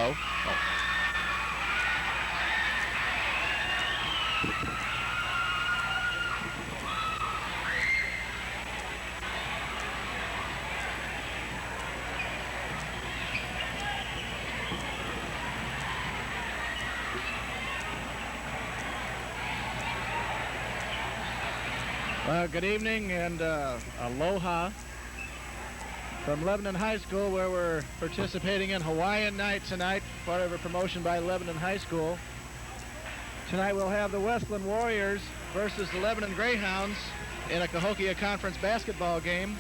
low. Oh. Good evening and aloha from Lebanon High School, where we're participating in Hawaiian Night tonight, part of a promotion by Lebanon High School. Tonight we'll have the Wesclin Warriors versus the Lebanon Greyhounds in a Cahokia Conference basketball game.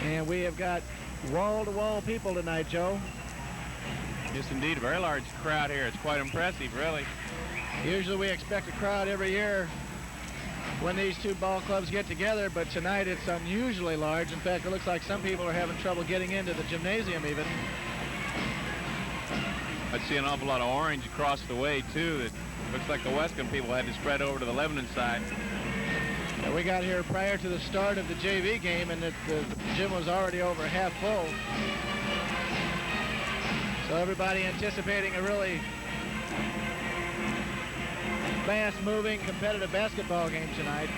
And we have got wall-to-wall people tonight, Joe. Yes, indeed. A very large crowd here. It's quite impressive, really. Usually we expect a crowd every year when these two ball clubs get together, but tonight it's unusually large. In fact, it looks like some people are having trouble getting into the gymnasium even. I see an awful lot of orange across the way, too. It looks like the Wesclin people had to spread over to the Lebanon side. And we got here prior to the start of the JV game, and the gym was already over half full. So everybody anticipating a really fast-moving, competitive basketball game tonight.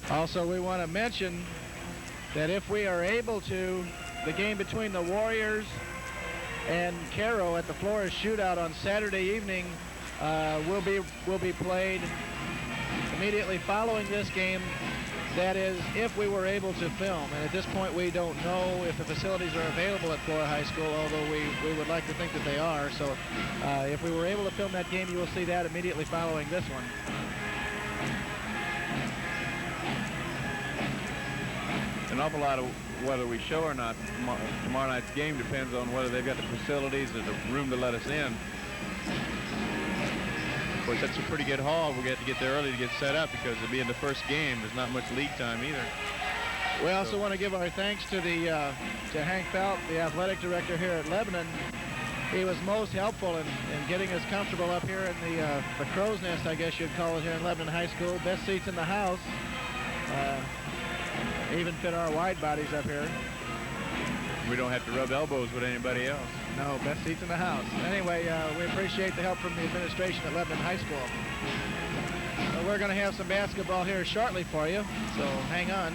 Also, we want to mention that if we are able to, the game between the Warriors and Cairo at the Flores Shootout on Saturday evening will be played immediately following this game. That is, if we were able to film. And at this point, we don't know if the facilities are available at Florida High School, although we would like to think that they are. So if we were able to film that game, you will see that immediately following this one. An awful lot of whether we show or not tomorrow night's game depends on whether they've got the facilities or the room to let us in. Of course, that's a pretty good haul. We'll get to get there early to get set up because it'll be in the first game. There's not much league time either. We also want to give our thanks to to Hank Feldt, the athletic director here at Lebanon. He was most helpful in getting us comfortable up here in the crow's nest, I guess you'd call it, here in Lebanon High School. Best seats in the house. Even fit our wide bodies up here. We don't have to rub elbows with anybody else. No, best seats in the house. Anyway, we appreciate the help from the administration at Lebanon High School. So we're going to have some basketball here shortly for you, so hang on.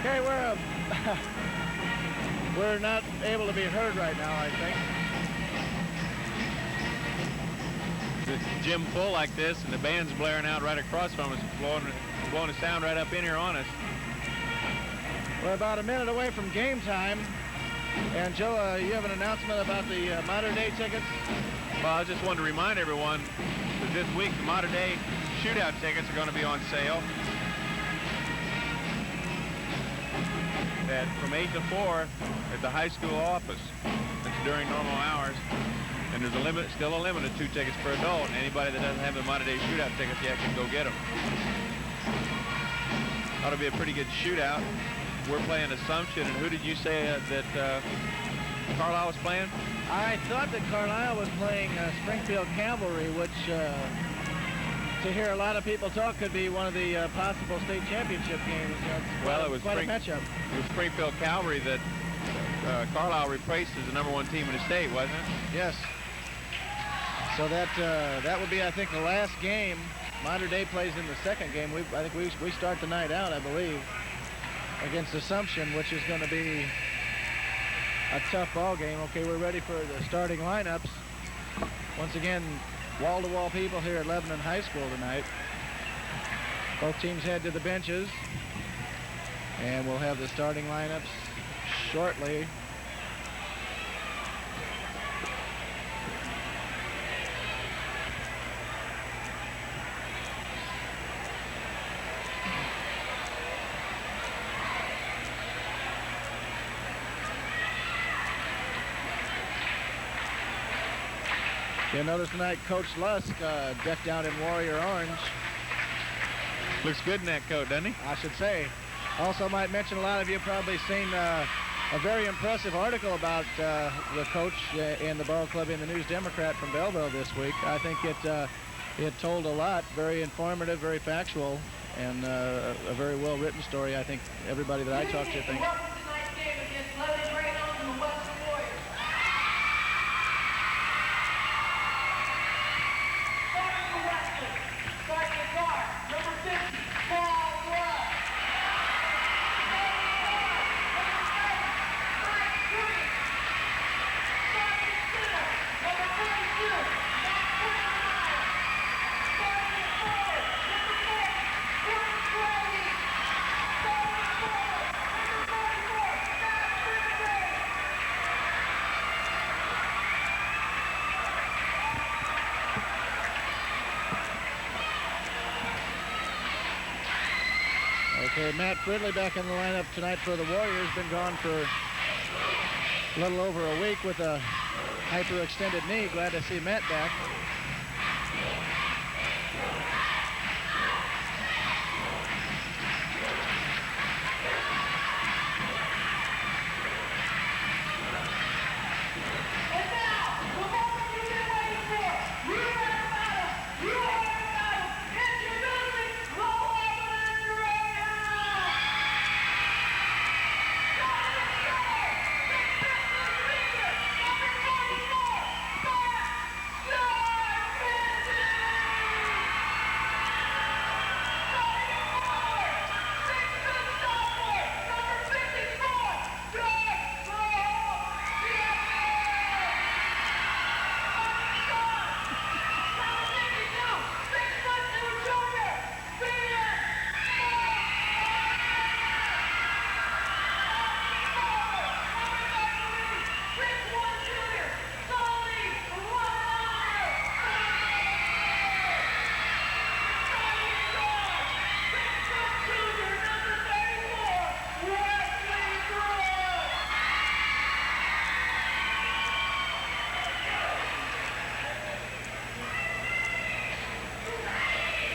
Okay, we're not able to be heard right now, I think. The gym full like this and the band's blaring out right across from us, blowing the sound right up in here on us. We're about a minute away from game time. And Joe, you have an announcement about the modern day tickets? Well, I just wanted to remind everyone that this week the modern day shootout tickets are going to be on sale. That from 8 to 4 at the high school office. That's during normal hours. And there's still a limit of 2 tickets per adult. Anybody that doesn't have the modern day shootout tickets yet can go get them. Ought to be a pretty good shootout. We're playing Assumption, and who did you say that Carlisle was playing? I thought that Carlisle was playing Springfield Cavalry, which to hear a lot of people talk could be one of the possible state championship games. Well, it was quite a matchup. It was Springfield Cavalry that Carlisle replaced as the #1 team in the state, wasn't it? Yes. So that would be, I think, the last game. Modern Day plays in the second game. I think we start the night out, I believe, against Assumption, which is going to be a tough ball game. Okay, we're ready for the starting lineups. Once again, wall-to-wall people here at Lebanon High School tonight. Both teams head to the benches, and we'll have the starting lineups shortly. You'll notice tonight Coach Lusk decked out in Warrior Orange. Looks good in that coat, doesn't he? I should say. Also might mention, a lot of you probably seen a very impressive article about the coach in the Ball Club in the News Democrat from Belleville this week. I think it told a lot, very informative, very factual, and a very well-written story. I think everybody that I talked to thinks. Okay, Matt Fridley back in the lineup tonight for the Warriors. Been gone for a little over a week with a hyperextended knee. Glad to see Matt back.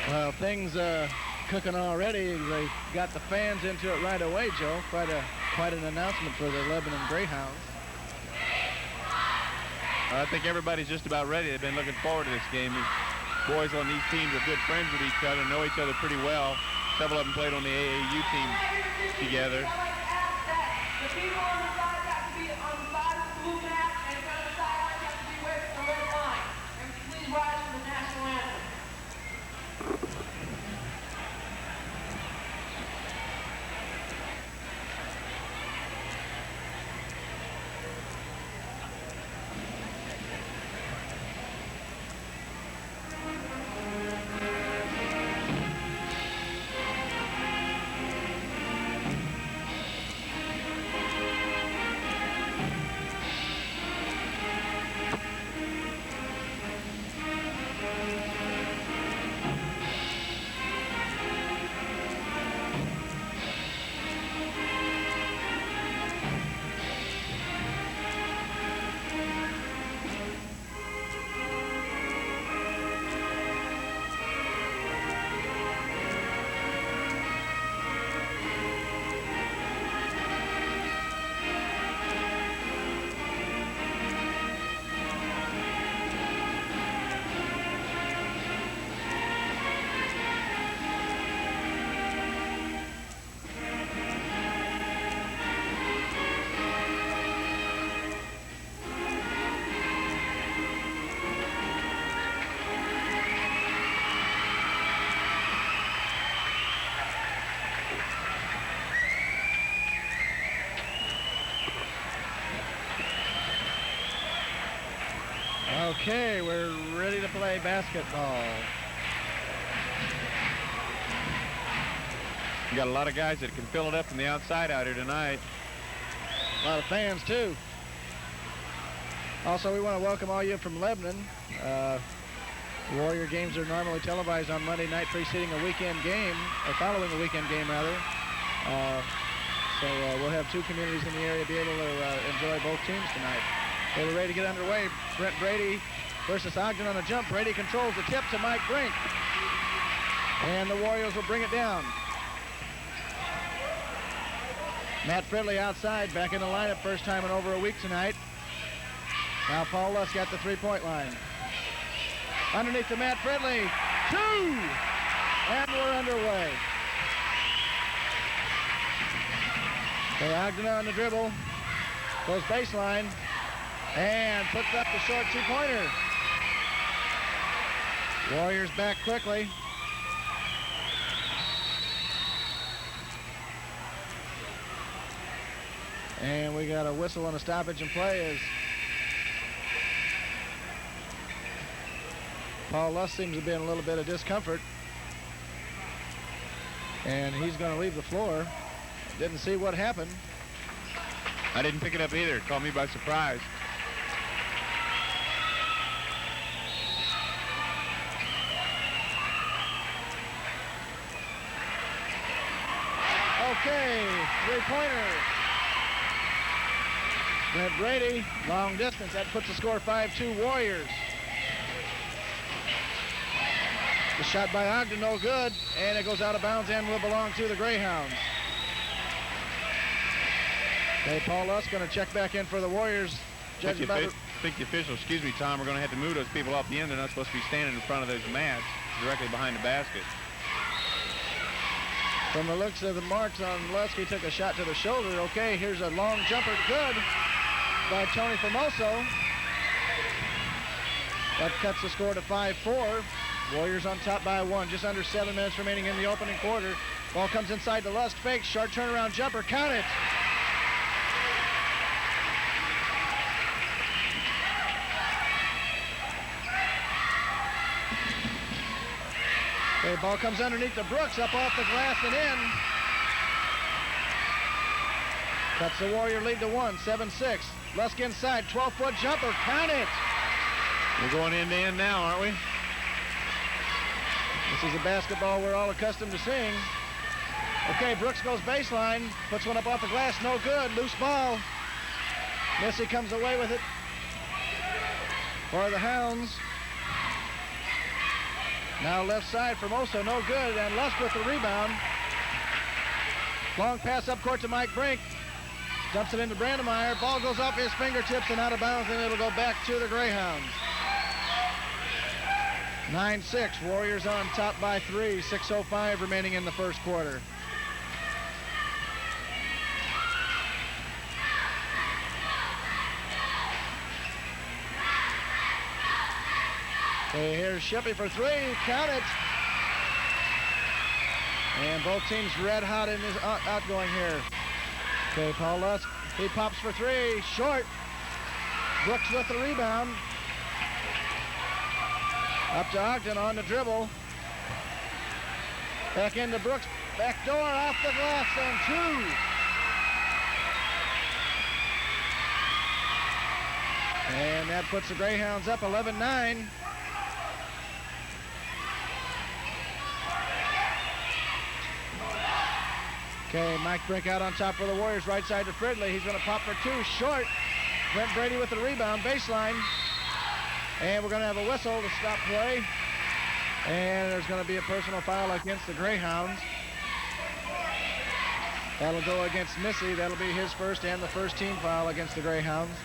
Well, things cooking already. They got the fans into it right away, Joe. Quite an announcement for the Lebanon Greyhounds. I think everybody's just about ready. They've been looking forward to this game. These boys on these teams are good friends with each other, know each other pretty well. Several of them played on the AAU team together. The people on the side have to be on the side of the blue mat, and in front of the sidelines have to be away from the red line. And please rise for the national anthem. Okay, we're ready to play basketball. You got a lot of guys that can fill it up from the outside out here tonight. A lot of fans, too. Also, we want to welcome all you from Lebanon. Warrior games are normally televised on Monday night preceding a weekend game, or following a weekend game, rather. So we'll have two communities in the area be able to enjoy both teams tonight. So we're ready to get underway. Brent Brede versus Ogden on a jump. Brede controls the tip to Mike Brink. And the Warriors will bring it down. Matt Fridley outside, back in the lineup, first time in over a week tonight. Now Paul Lusk at the three-point line. Underneath to Matt Fridley, 2! And we're underway. Okay, Ogden on the dribble, goes baseline, and puts up the short two-pointer. Warriors back quickly. And we got a whistle and a stoppage in play as Paul Lusk seems to be in a little bit of discomfort. And he's going to leave the floor. Didn't see what happened. I didn't pick it up either. It caught me by surprise. Okay, three-pointer. Brent Brede, long distance. That puts the score 5-2 Warriors. The shot by Ogden, no good, and it goes out of bounds and will belong to the Greyhounds. Okay, Paul Lusk going to check back in for the Warriors. I think the officials, excuse me, Tom, are going to have to move those people off the end. They're not supposed to be standing in front of those mats directly behind the basket. From the looks of the marks on Lusk, he took a shot to the shoulder. Okay, here's a long jumper, good, by Tony Formoso. That cuts the score to 5-4. Warriors on top by 1. Just under 7 minutes remaining in the opening quarter. Ball comes inside to Lusk, fake, short turnaround jumper, count it. Okay, ball comes underneath the Brooks, up off the glass and in. Cuts the Warrior lead to 1, 7-6. Lusk inside, 12-foot jumper, count it. We're going end to end now, aren't we? This is a basketball we're all accustomed to seeing. Okay, Brooks goes baseline, puts one up off the glass, no good, loose ball. Missy comes away with it for the Hounds. Now left side, Formoso, no good, and Lusk with the rebound. Long pass up court to Mike Brink. Dumps it into Brandmeyer. Ball goes off his fingertips and out of bounds, and it'll go back to the Greyhounds. 9-6, Warriors on top by 3, 6:05 remaining in the first quarter. Okay, here's Shippey for 3, count it. And both teams red hot in this outgoing here. Okay, Paul Lusk, he pops for 3, short. Brooks with the rebound. Up to Ogden on the dribble. Back into Brooks, back door, off the glass, and 2. And that puts the Greyhounds up 11-9. Okay, Mike Brink out on top for the Warriors, right side to Fridley. He's going to pop for 2, short. Brent Brede with the rebound, baseline. And we're going to have a whistle to stop play. And there's going to be a personal foul against the Greyhounds. That'll go against Missy. That'll be his first and the first team foul against the Greyhounds.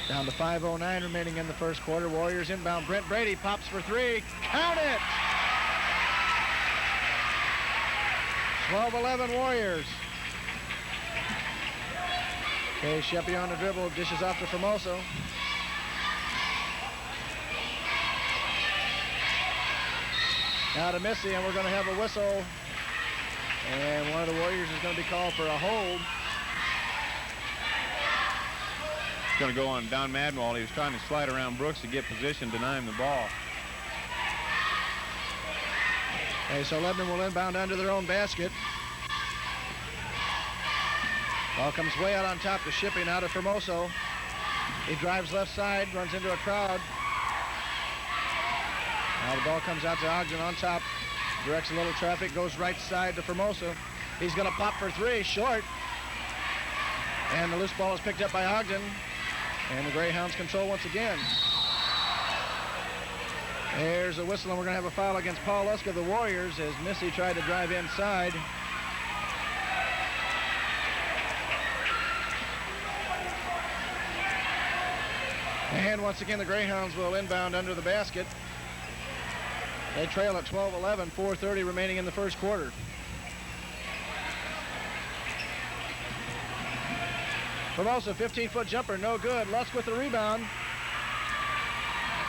Down to 5:09 remaining in the first quarter. Warriors inbound. Brent Brede pops for 3. Count it! 12-11 Warriors. Okay, Shippey on the dribble, dishes off to Formoso. Now to Missy, and we're going to have a whistle. And one of the Warriors is going to be called for a hold. It's going to go on Donny Madenwald. He was trying to slide around Brooks to get position, deny him the ball. Okay, so Lebanon will inbound under their own basket. Ball comes way out on top to Shippey, now to Formoso. He drives left side, runs into a crowd. Now the ball comes out to Ogden on top. Directs a little traffic, goes right side to Formoso. He's going to pop for 3, short. And the loose ball is picked up by Ogden. And the Greyhounds control once again. There's a whistle, and we're going to have a foul against Paul Lusk of the Warriors as Missy tried to drive inside. And once again, the Greyhounds will inbound under the basket. They trail at 12-11, 4:30 remaining in the first quarter. Formosa, 15-foot jumper, no good. Lusk with the rebound.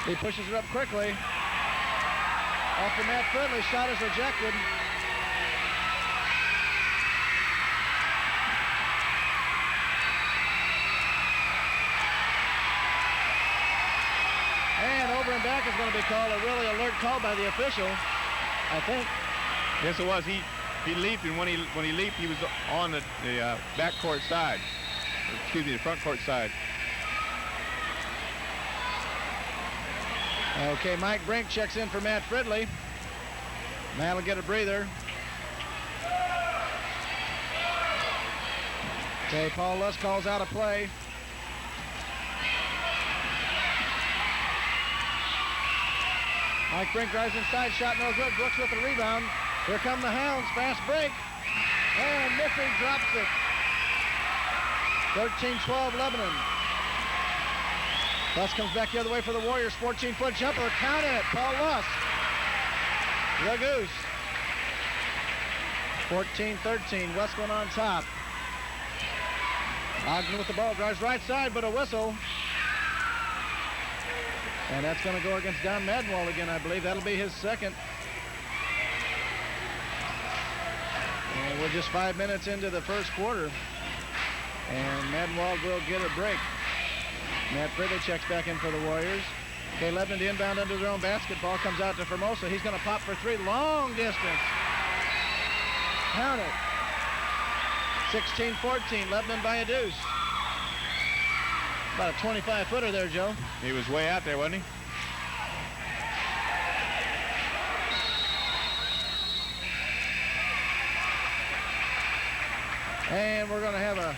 He pushes it up quickly. Off to Matt Fridley, shot is rejected. And over and back is going to be called, a really alert call by the official, I think. Yes, it was. He leaped, and when he leaped, he was on the back court side. Excuse me, the front court side. Okay, Mike Brink checks in for Matt Fridley. Matt will get a breather. Okay, Paul Lusk calls out a play. Mike Brink drives inside, shot no good. Brooks with the rebound. Here come the Hounds, fast break. And Missy drops it. 13-12 Lebanon. Lusk comes back the other way for the Warriors. 14-foot jumper. Count it. Paul Lusk. The Goose. 14-13. Wesclin on top. Ogden with the ball. Drives right side, but a whistle. And that's going to go against Donny Madenwald again, I believe. That'll be his second. And we're just 5 minutes into the first quarter. And Madenwald will get a break. Matt Fridley checks back in for the Warriors. Okay, Lebanon to inbound under their own basket. Ball comes out to Formosa. He's going to pop for three. Long distance. Count it. 16-14. Lebanon by a deuce. About a 25-footer there, Joe. He was way out there, wasn't he? And we're going to have a...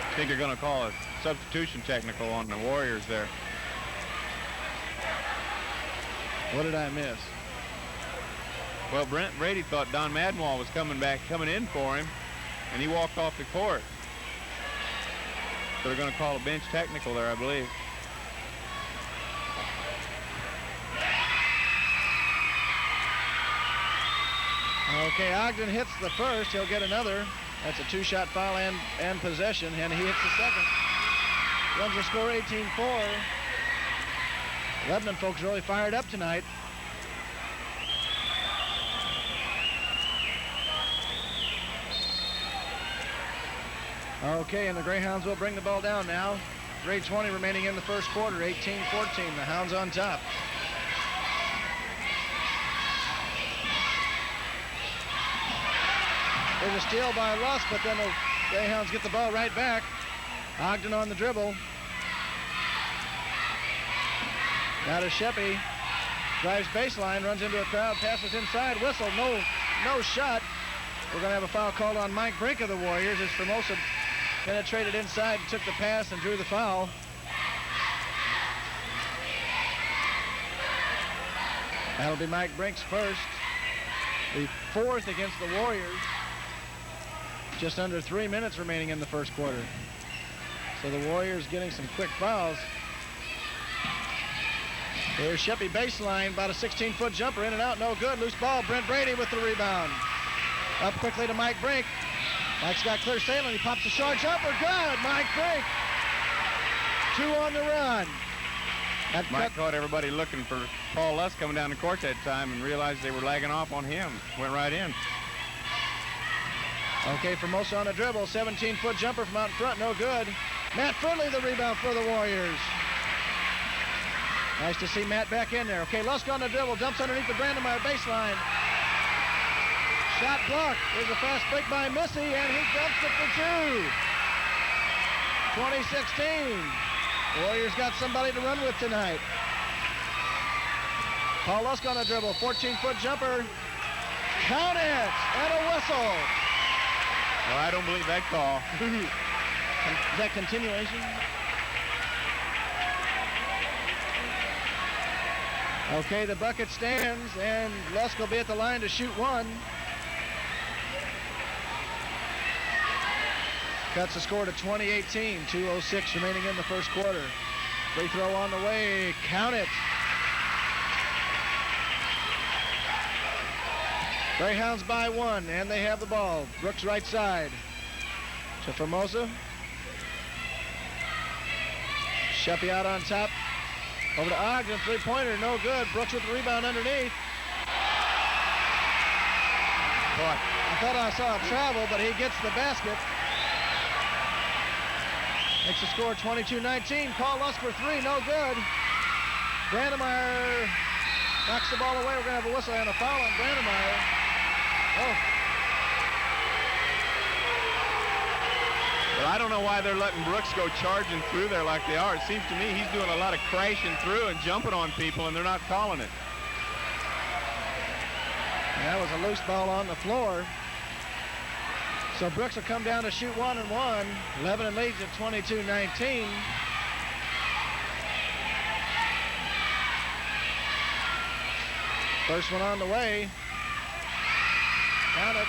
I think they're going to call a substitution technical on the Warriors there. What did I miss? Well, Brent Brede thought Donny Madenwald was coming in for him, and he walked off the court. So they're going to call a bench technical there, I believe. Okay, Ogden hits the first. He'll get another. That's a two-shot foul and possession, and he hits the second. Runs the score 18-4. Lebanon folks really fired up tonight. Okay, and the Greyhounds will bring the ball down now. 3:20 remaining in the first quarter, 18-14. The Hounds on top. There's a steal by Lusk, but then the Greyhounds get the ball right back. Ogden on the dribble. Now to Sheppy. Drives baseline, runs into a crowd, passes inside, whistle, no shot. We're going to have a foul called on Mike Brink of the Warriors as Formosa penetrated inside and took the pass and drew the foul. That'll be Mike Brink's first. The fourth against the Warriors. Just under 3 minutes remaining in the first quarter. So the Warriors getting some quick fouls. Here's Sheppy baseline, about a 16-foot jumper, in and out, no good. Loose ball, Brent Brede with the rebound. Up quickly to Mike Brink. Mike's got clear sailing, he pops a short jumper, good, Mike Brink. Two on the run. Mike caught everybody looking for Paul Lusk coming down the court that time and realized they were lagging off on him. Went right in. Okay, Formosa on a dribble, 17-foot jumper from out in front, no good. Matt Fridley the rebound for the Warriors. Nice to see Matt back in there. Okay, Lusk on the dribble, dumps underneath the Brandmeyer baseline. Shot blocked. There's a fast break by Missy, and he dumps it for two. 2016. Warriors got somebody to run with tonight. Paul Lusk on the dribble, 14-foot jumper. Count it, and a whistle. Well, I don't believe that call. Is that continuation? Okay, the bucket stands, and Lusk will be at the line to shoot one. Cuts the score to 20-18, 2:06 remaining in the first quarter. Free throw on the way, count it. Greyhounds by one, and they have the ball. Brooks right side to Formosa. Sheppy out on top. Over to Ogden, three-pointer, no good. Brooks with the rebound underneath. Boy, I thought I saw a travel, but he gets the basket. Makes the score 22-19. Paul Lusk for three, no good. Brandmeyer knocks the ball away. We're going to have a whistle and a foul on Brandmeyer. Oh. But I don't know why they're letting Brooks go charging through there like they are. It seems to me he's doing a lot of crashing through and jumping on people, and they're not calling it. That was a loose ball on the floor. So Brooks will come down to shoot 1 and 1. Lebanon leads at 22-19. First one on the way. Count it.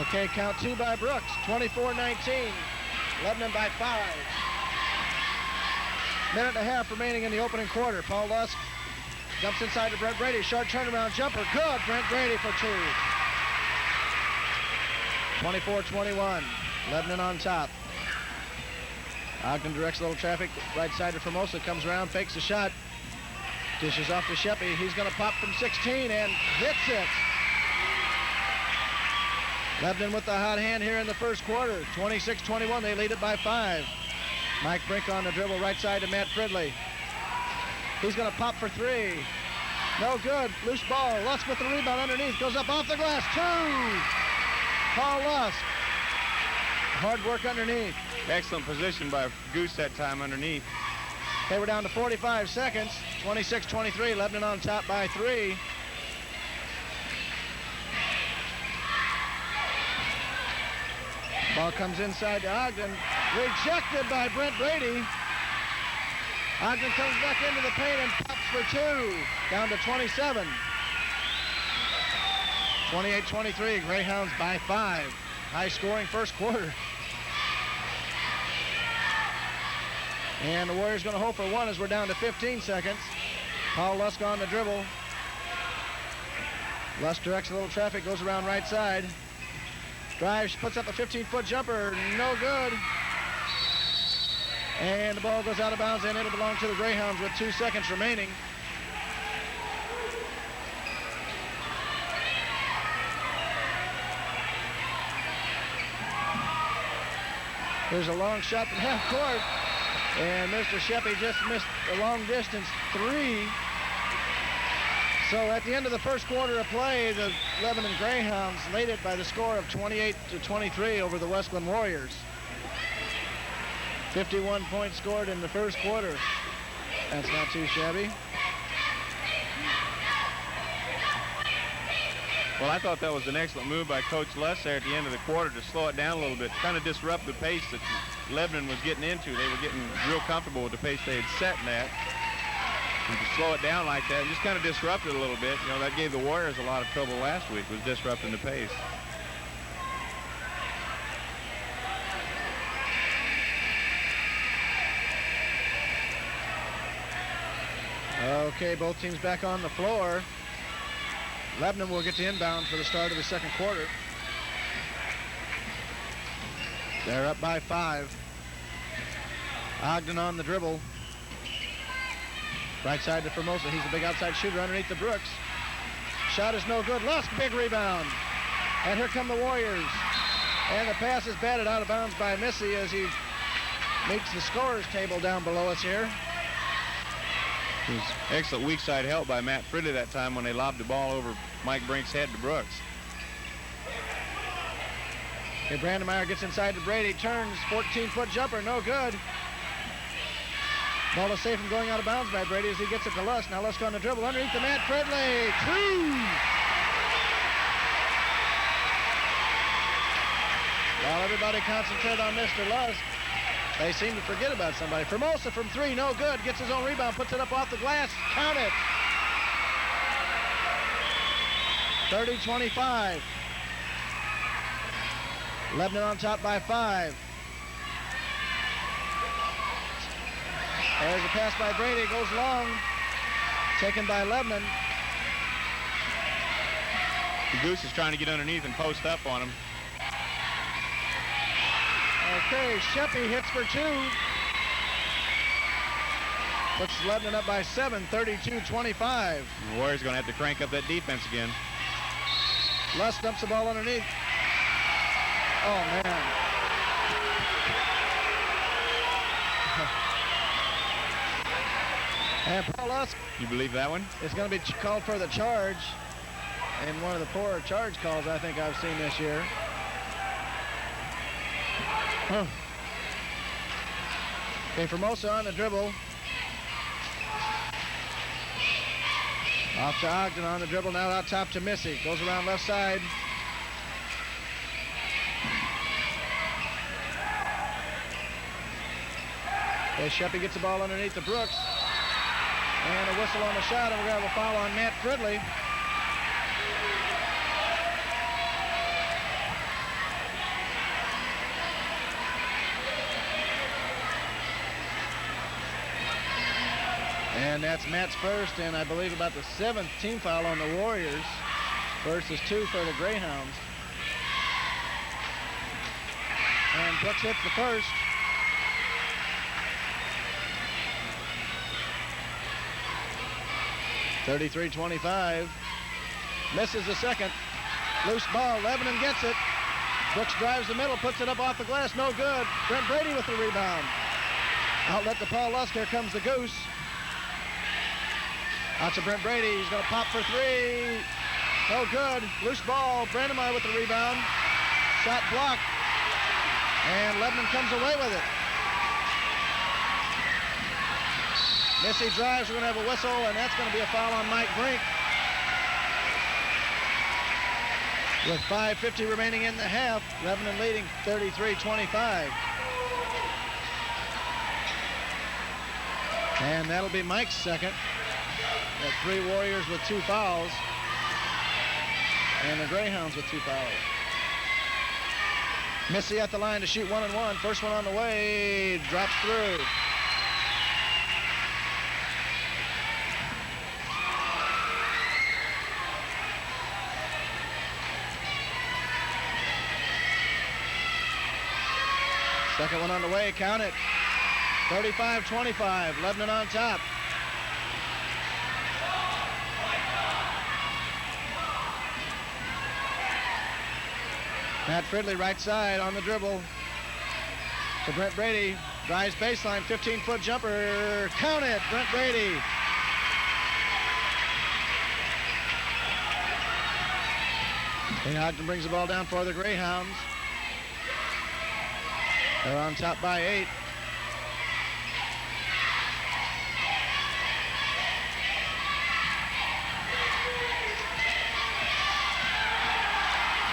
Okay, count two by Brooks, 24-19. Lebanon by 5. Minute and a half remaining in the opening quarter. Paul Lusk jumps inside to Brent Brede. Short turnaround jumper. Good. Brent Brede for two. 24-21. Lebanon on top. Ogden directs a little traffic. Right side to Formosa. Comes around, fakes the shot. Dishes off to Sheppy. He's going to pop from 16 and hits it. Lebanon with the hot hand here in the first quarter. 26-21, they lead it by 5. Mike Brink on the dribble, right side to Matt Fridley. He's going to pop for 3. No good, loose ball. Lusk with the rebound underneath, goes up off the glass, 2! Paul Lusk. Hard work underneath. Excellent position by Goose that time underneath. Okay, we're down to 45 seconds. 26-23, Lebanon on top by 3. Ball comes inside to Ogden. Rejected by Brent Brede. Ogden comes back into the paint and pops for 2. Down to 27. 28-23. Greyhounds by 5. High scoring first quarter. And the Warriors going to hope for 1 as we're down to 15 seconds. Paul Lusk on the dribble. Lusk directs a little traffic, goes around right side. Drives, puts up a 15-foot jumper, no good. And the ball goes out of bounds, and it'll belong to the Greyhounds with 2 seconds remaining. There's a long shot from half court, and Mr. Sheppy just missed a long distance 3. So at the end of the first quarter of play, the Lebanon Greyhounds lead it by the score of 28-23 over the Wesclin Warriors. 51 points scored in the first quarter. That's not too shabby. Well, I thought that was an excellent move by Coach Lusk there at the end of the quarter to slow it down a little bit, kind of disrupt the pace that Lebanon was getting into. They were getting real comfortable with the pace they had set in that. And to slow it down like that and just kind of disrupt it a little bit, you know, that gave the Warriors a lot of trouble last week, was disrupting the pace. Okay, both teams back on the floor. Lebanon will get the inbound for the start of the second quarter. They're up by 5. Ogden on the dribble. Right side to Formosa. He's a big outside shooter underneath the Brooks. Shot is no good. Lusk, big rebound. And here come the Warriors. And the pass is batted out of bounds by Missy as he meets the scorer's table down below us here. It was excellent weak side help by Matt Fridley that time when they lobbed the ball over Mike Brink's head to Brooks. Okay, Brandmeyer gets inside to Brede. Turns, 14-foot jumper, no good. Ball is safe from going out of bounds by Brede as he gets it to Lusk. Now Lusk on the dribble underneath the mat. Fridley, true! While everybody concentrated on Mr. Lusk, they seem to forget about somebody. Formosa from 3, no good. Gets his own rebound, puts it up off the glass. Count it. 30-25. Lebanon on top by 5. There's a pass by Brede, goes long, taken by Lebanon. The Goose is trying to get underneath and post up on him. Okay, Sheppy hits for 2. Puts Lebanon up by 7, 32-25. The Warriors are going to have to crank up that defense again. Lusk dumps the ball underneath. Oh, man. And Paul Lusk. You believe that one? Is going to be called for the charge. And one of the poorer charge calls I think I've seen this year. Okay, Formosa on the dribble. Off to Ogden on the dribble, now out top to Missy. Goes around left side. Okay, Sheppy gets the ball underneath the Brooks. And a whistle on the shot, and we're going to have a foul on Matt Fridley. And that's Matt's first, and I believe about the 7th team foul on the Warriors. First is 2 for the Greyhounds. And Brooks hits the first. (33-25). Misses the second. Loose ball. Lebanon gets it. Brooks drives the middle, puts it up off the glass. No good. Brent Brede with the rebound. Outlet to Paul Lusk. Here comes the Goose. Out to Brent Brede. He's going to pop for 3. No good. Loose ball. Brandmeyer with the rebound. Shot blocked. And Lebanon comes away with it. Missy drives. We're going to have a whistle, and that's going to be a foul on Mike Brink. With 5:50 remaining in the half, Lebanon leading 33-25. And that'll be Mike's second. Got 3 Warriors with 2 fouls. And the Greyhounds with 2 fouls. Missy at the line to shoot 1-1. First one on the way. Drops through. Second one on the way. Count it. 35-25. Lebanon on top. Matt Fridley right side on the dribble to Brent Brede. Drives baseline, 15-foot jumper. Count it, Brent Brede. And Ogden brings the ball down for the Greyhounds. They're on top by 8.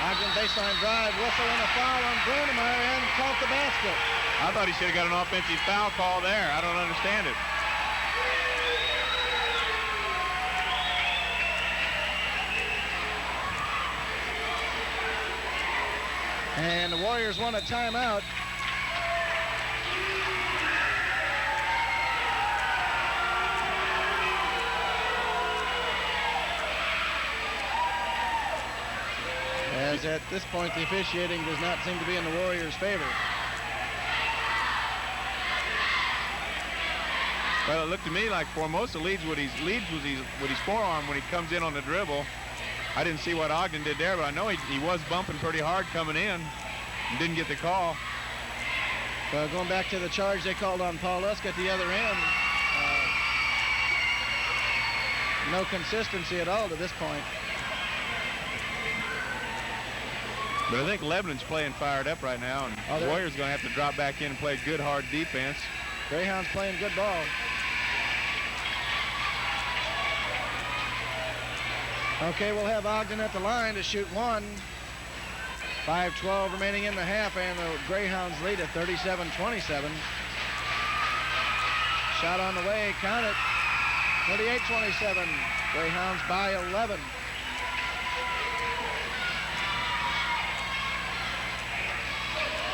Ogden baseline drive, whistle and a foul on Brandmeyer and caught the basket. I thought he should have got an offensive foul call there. I don't understand it. And the Warriors want a timeout. As at this point, the officiating does not seem to be in the Warriors' favor. Well, it looked to me like Formosa leads with his forearm when he comes in on the dribble. I didn't see what Ogden did there, but I know he was bumping pretty hard coming in and didn't get the call. Well, going back to the charge they called on Paul Lusk at the other end. No consistency at all to this point. But I think Lebanon's playing fired up right now, and the Warriors going to have to drop back in and play good, hard defense. Greyhounds playing good ball. Okay, we'll have Ogden at the line to shoot one. 5:12 remaining in the half, and the Greyhounds lead at 37-27. Shot on the way, count it. 38-27. Greyhounds by 11.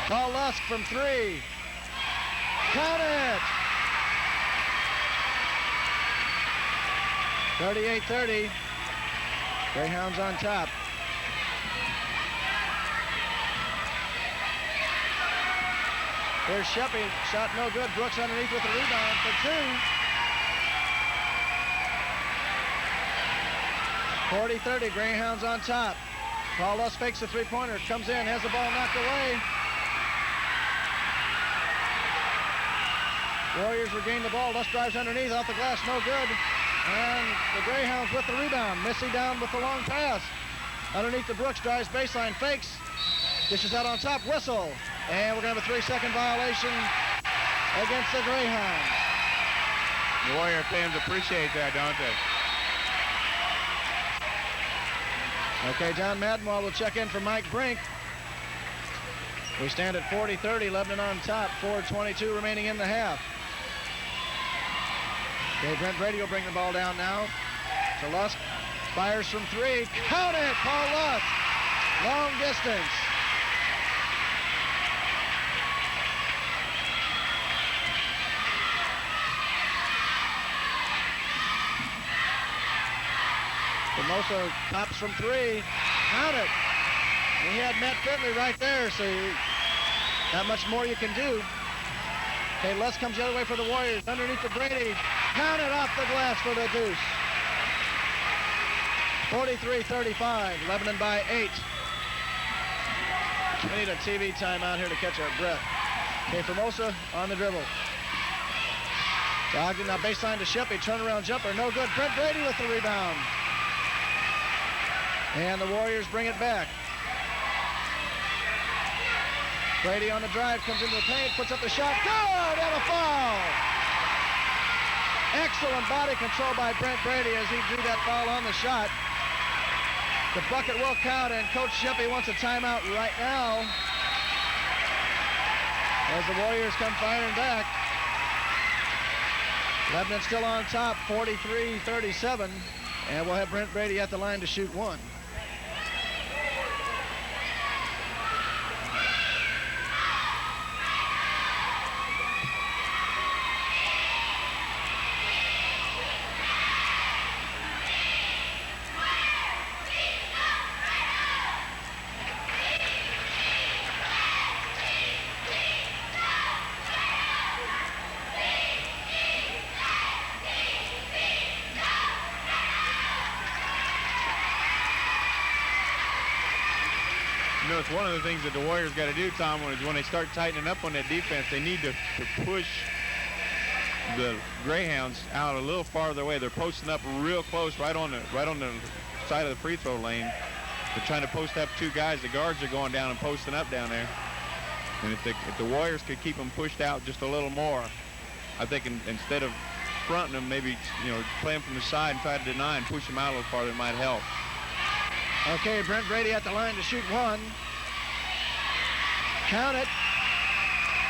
Paul Lusk from 3. Count it. 38-30. Greyhounds on top. Here's Sheppy, shot no good. Brooks underneath with the rebound for 2. 40-30, Greyhounds on top. Paul Lusk fakes the three-pointer, comes in, has the ball knocked away. Warriors regain the ball. Lusk drives underneath, off the glass, no good. And the Greyhounds with the rebound. Missy down with the long pass. Underneath the Brooks, drives baseline, fakes. Dishes out on top, whistle. And we're going to have a 3-second violation against the Greyhounds. The Warrior fans appreciate that, don't they? Okay, Donny Madenwald will check in for Mike Brink. We stand at 40-30, Lebanon on top, 4:22 remaining in the half. Okay, Brent Brede will bring the ball down now to Lusk. Fires from 3. Count it, Paul Lusk. Long distance. Formosa pops from 3. Count it. He had Matt Fridley right there, so not much more you can do. Okay, Lusk comes the other way for the Warriors. Underneath the Brede. Count it off the glass for the deuce. 43-35. Lebanon by 8. We need a TV timeout here to catch our breath. Okay, Formosa on the dribble. Ogden now baseline to Sheppy. Turnaround jumper. No good. Brent Brede with the rebound. And the Warriors bring it back. Brede on the drive, comes into the paint, puts up the shot. Good! And a foul! Excellent body control by Brent Brede as he drew that foul on the shot. The bucket will count, and Coach Sheppy wants a timeout right now as the Warriors come firing back. Lebanon still on top, 43-37, and we'll have Brent Brede at the line to shoot one. It's one of the things that the Warriors got to do, Tom, is when they start tightening up on that defense, they need to push the Greyhounds out a little farther away. They're posting up real close, right on the side of the free throw lane. They're trying to post up 2 guys. The guards are going down and posting up down there. And if the Warriors could keep them pushed out just a little more, I think instead of fronting them, maybe play them from the side and try to deny and push them out a little farther, it might help. Okay, Brent Brede at the line to shoot one. Count it.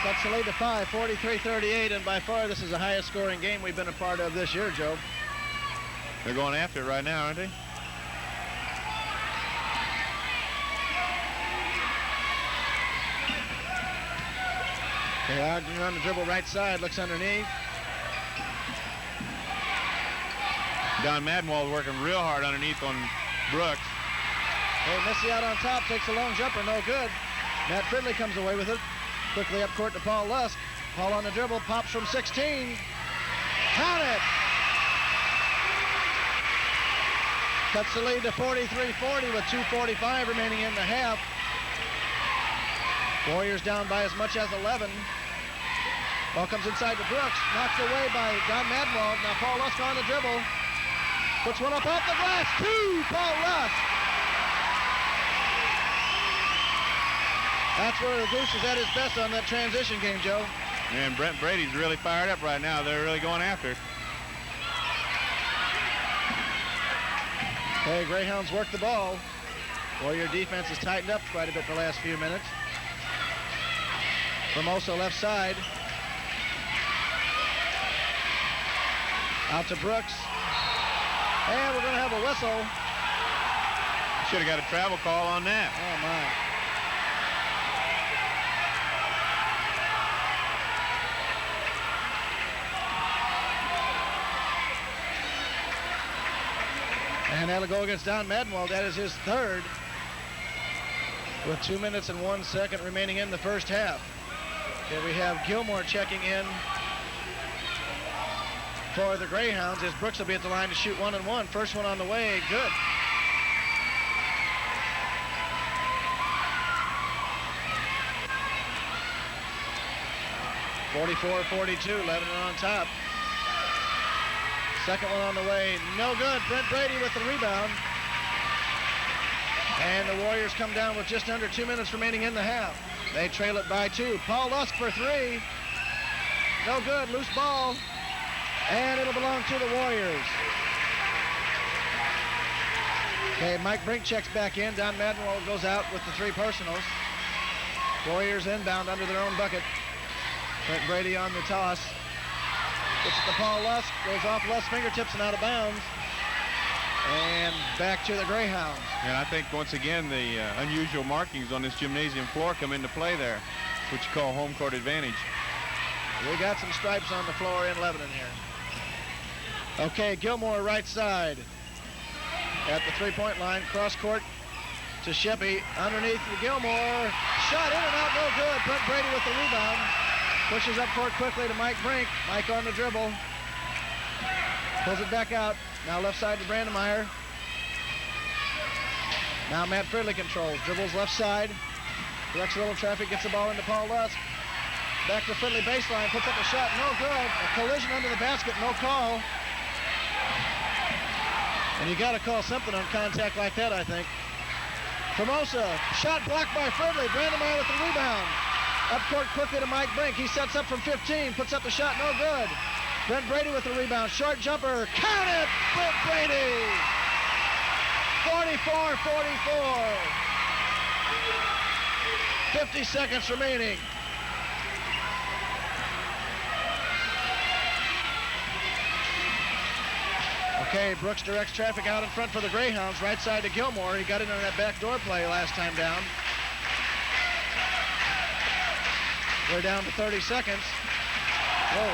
Cuts the lead to 5, 43-38, and by far this is the highest scoring game we've been a part of this year, Joe. They're going after it right now, aren't they? Okay, Ogden on the dribble right side, looks underneath. Donny Madenwald working real hard underneath on Brooks. Okay, Missy out on top, takes a long jumper, no good. Matt Fridley comes away with it. Quickly up court to Paul Lusk. Paul on the dribble, pops from 16. Count it! Cuts the lead to 43-40 with 2:45 remaining in the half. Warriors down by as much as 11. Ball comes inside to Brooks, knocked away by Donny Madenwald. Now Paul Lusk on the dribble. Puts one up off the glass. 2, Paul Lusk. That's where the Goose is at his best on that transition game, Joe. And Brent Brady's really fired up right now. They're really going after it. Okay, Greyhounds work the ball. Warrior defense has tightened up quite a bit the last few minutes. Formosa left side. Out to Brooks. And we're going to have a whistle. Should have got a travel call on that. Oh, my. And that'll go against Donny Madenwald. That is his third. With 2 minutes and 1 second remaining in the first half. Here we have Gilmore checking in for the Greyhounds as Brooks will be at the line to shoot 1-1. First one on the way, good. (44-42), Lebanon on top. Second one on the way, no good. Brent Brede with the rebound. And the Warriors come down with just under 2 minutes remaining in the half. They trail it by 2. Paul Lusk for 3. No good, loose ball. And it'll belong to the Warriors. Okay, Mike Brink checks back in. Donny Madenwald goes out with the 3 personals. Warriors inbound under their own bucket. Brent Brede on the toss. Gets it to Paul Lusk. Goes off Lusk's fingertips and out of bounds. And back to the Greyhounds. And I think once again the unusual markings on this gymnasium floor come into play there. It's what you call home court advantage. We got some stripes on the floor in Lebanon here. Okay, Gilmore right side at the three-point line. Cross court to Sheppy. Underneath to Gilmore. Shot in and out, no good. Brent Brede with the rebound. Pushes up court quickly to Mike Brink. Mike on the dribble. Pulls it back out. Now left side to Brandmeyer. Now Matt Fridley controls. Dribbles left side. Directs a little traffic. Gets the ball into Paul Lusk. Back to Fridley baseline. Puts up a shot. No good. A collision under the basket. No call. And you got to call something on contact like that, I think. Formosa. Shot blocked by Fridley. Brandmeyer with the rebound. Up court quickly to Mike Brink. He sets up from 15. Puts up the shot. No good. Brent Brede with the rebound. Short jumper. Count it! Brent Brede! 44-44. 50 seconds remaining. Okay, Brooks directs traffic out in front for the Greyhounds. Right side to Gilmore. He got in on that backdoor play last time down. We're down to 30 seconds. Whoa.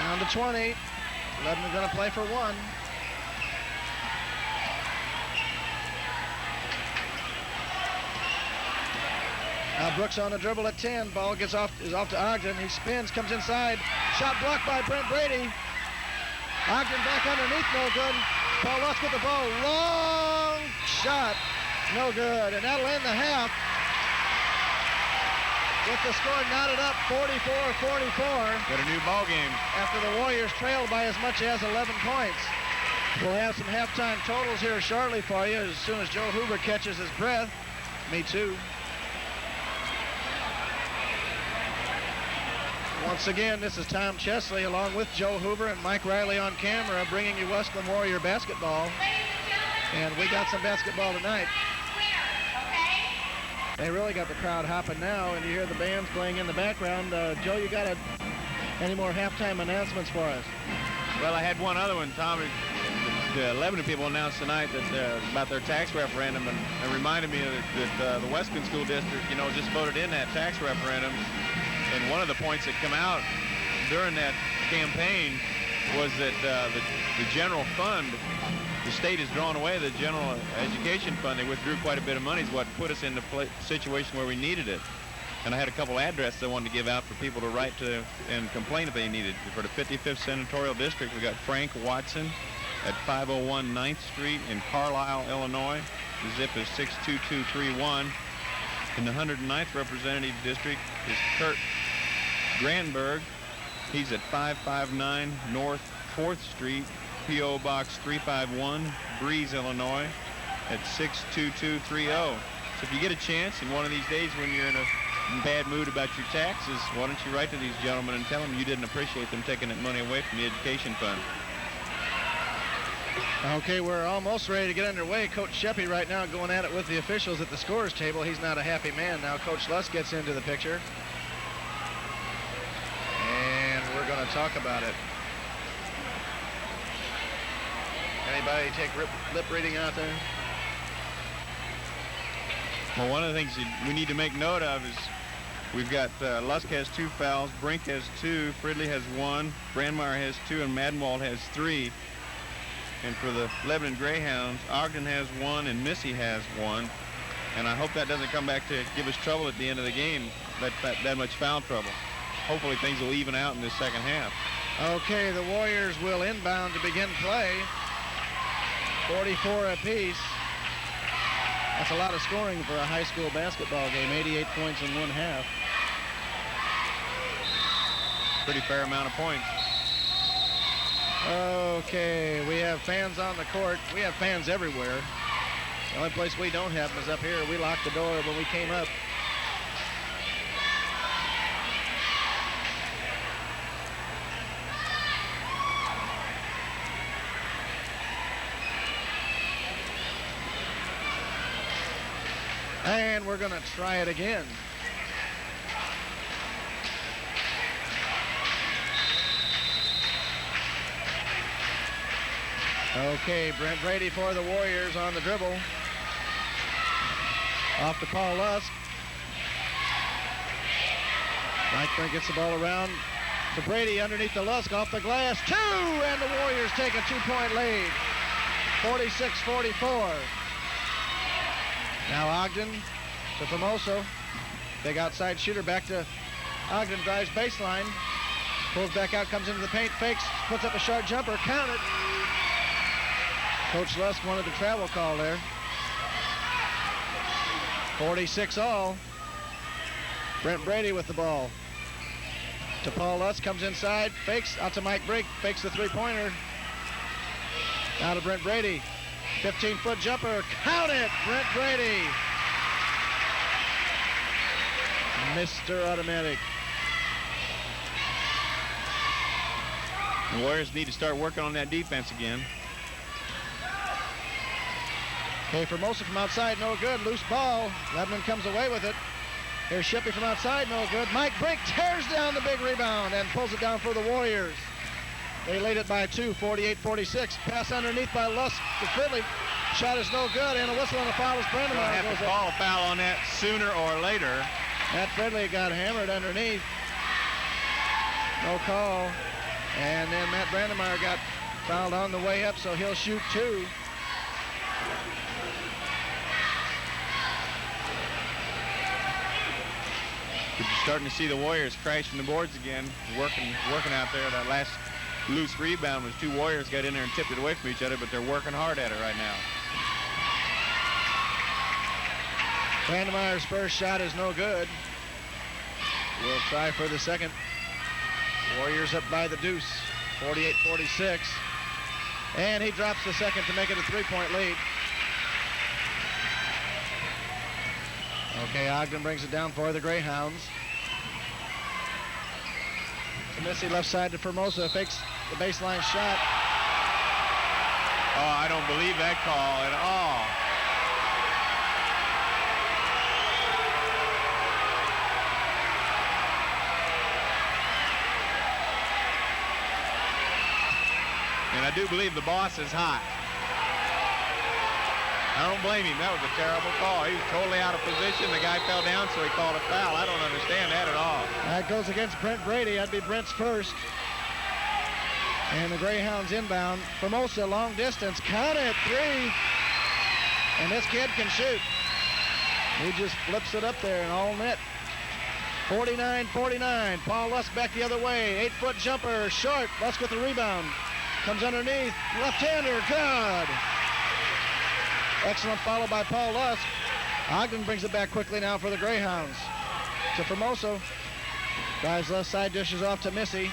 Down to 20. Lebanon going to play for 1. Now Brooks on the dribble at 10. Ball is off to Ogden. He spins, comes inside. Shot blocked by Brent Brede. Ogden back underneath, no good. Paul Lusk with the ball. Long shot, no good. And that'll end the half. With the score knotted up 44-44. Got a new ball game. After the Warriors trailed by as much as 11 points. We'll have some halftime totals here shortly for you as soon as Joe Hoover catches his breath. Me too. Once again, this is Tom Chesley along with Joe Hoover and Mike Riley on camera bringing you Wesclin Warrior basketball. And we got some basketball tonight. They really got the crowd hopping now, and you hear the bands playing in the background. Joe, you got any more halftime announcements for us? Well, I had one other one, Tom. The Lebanon people announced tonight that about their tax referendum, and it reminded me that the Wesclin School District, just voted in that tax referendum. And one of the points that come out during that campaign was that the general fund, the state has drawn away the general education fund. They withdrew quite a bit of money, is what put us in the situation where we needed it. And I had a couple addresses I wanted to give out for people to write to and complain if they needed. For the 55th Senatorial District, we got Frank Watson at 501 9th Street in Carlisle, Illinois. The zip is 62231. In the 109th Representative District is Kurt Granberg. He's at 559 North 4th Street, P.O. Box 351, Breeze, Illinois, at 62230. So if you get a chance, and one of these days when you're in a in bad mood about your taxes, why don't you write to these gentlemen and tell them you didn't appreciate them taking that money away from the education fund? Okay, we're almost ready to get underway. Coach Sheppy right now going at it with the officials at the scorers table. He's not a happy man now. Coach Lusk gets into the picture. And we're going to talk about it. Anybody take lip reading out there? Well, one of the things that we need to make note of is we've got Lusk has 2 fouls, Brink has 2, Fridley has 1, Brandmeyer has 2, and Madenwald has 3. And for the Lebanon Greyhounds, Ogden has 1 and Missy has 1. And I hope that doesn't come back to give us trouble at the end of the game, that much foul trouble. Hopefully things will even out in this second half. Okay, the Warriors will inbound to begin play. 44 apiece. That's a lot of scoring for a high school basketball game. 88 points in one half. Pretty fair amount of points. Okay, we have fans on the court. We have fans everywhere. The only place we don't have them is up here. We locked the door when we came up. And we're going to try it again. Okay, Brent Brede for the Warriors on the dribble. Off to Paul Lusk. Mike Brink gets the ball around to Brede underneath the Lusk, off the glass. 2, and the Warriors take a 2-point lead. 46-44. Now Ogden to Formoso. Big outside shooter back to Ogden, drives baseline. Pulls back out, comes into the paint, fakes, puts up a short jumper, count it. Coach Lusk wanted the travel call there. 46 all. Brent Brede with the ball. To Paul Lusk, comes inside, fakes, out to Mike Brink, fakes the three-pointer. Now to Brent Brede. 15-foot jumper, count it, Brent Brede. Mr. Automatic. The Warriors need to start working on that defense again. Okay, Formosa from outside, no good. Loose ball. Lebanon comes away with it. Here's Sheppy from outside, no good. Mike Brink tears down the big rebound and pulls it down for the Warriors. They lead it by 2, 48-46. Pass underneath by Lusk to Fridley. Shot is no good, and a whistle on the foul as Brandmeyer They'll have goes to up. call a foul on that sooner or later. Matt Fridley got hammered underneath. No call. And then Matt Brandmeyer got fouled on the way up, so he'll shoot 2. But you're starting to see the Warriors crashing the boards again, working out there. That last loose rebound was 2 Warriors got in there and tipped it away from each other, but they're working hard at it right now. Brandmeyer's first shot is no good. We'll try for the second. Warriors up by the deuce, 48-46. And he drops the second to make it a 3-point lead. Okay, Ogden brings it down for the Greyhounds. Missy left side to Formosa, fakes the baseline shot. Oh, I don't believe that call at all. And I do believe the boss is hot. I don't blame him. That was a terrible call. He was totally out of position. The guy fell down, so he called a foul. I don't understand that at all. That goes against Brent Brede. That'd be Brent's first. And the Greyhounds inbound. Formosa, long distance. Count it, 3. And this kid can shoot. He just flips it up there and all net. 49-49. Paul Lusk back the other way. 8-foot jumper, short. Lusk with the rebound. Comes underneath. Left-hander, good. Excellent follow by Paul Lusk. Ogden brings it back quickly now for the Greyhounds. To Formosa. Drives left side, dishes off to Missy.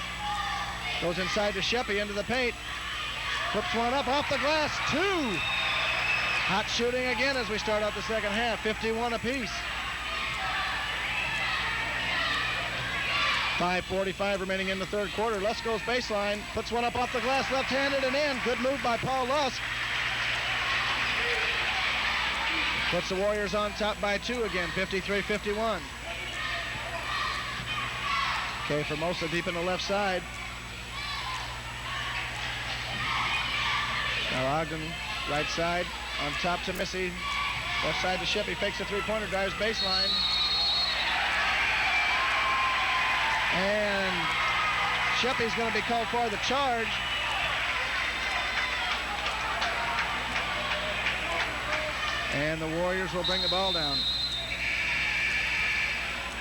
Goes inside to Sheppy into the paint. Flips one up off the glass. 2. Hot shooting again as we start out the second half. 51 apiece. 5:45 remaining in the third quarter. Lusk goes baseline, puts one up off the glass, left-handed and in. Good move by Paul Lusk. Puts the Warriors on top by 2 again, 53-51. Okay, Formosa deep in the left side. Now Ogden, right side, on top to Missy. Left side to Shippey, fakes a three-pointer, drives baseline. And Shippey's going to be called for the charge. And the Warriors will bring the ball down.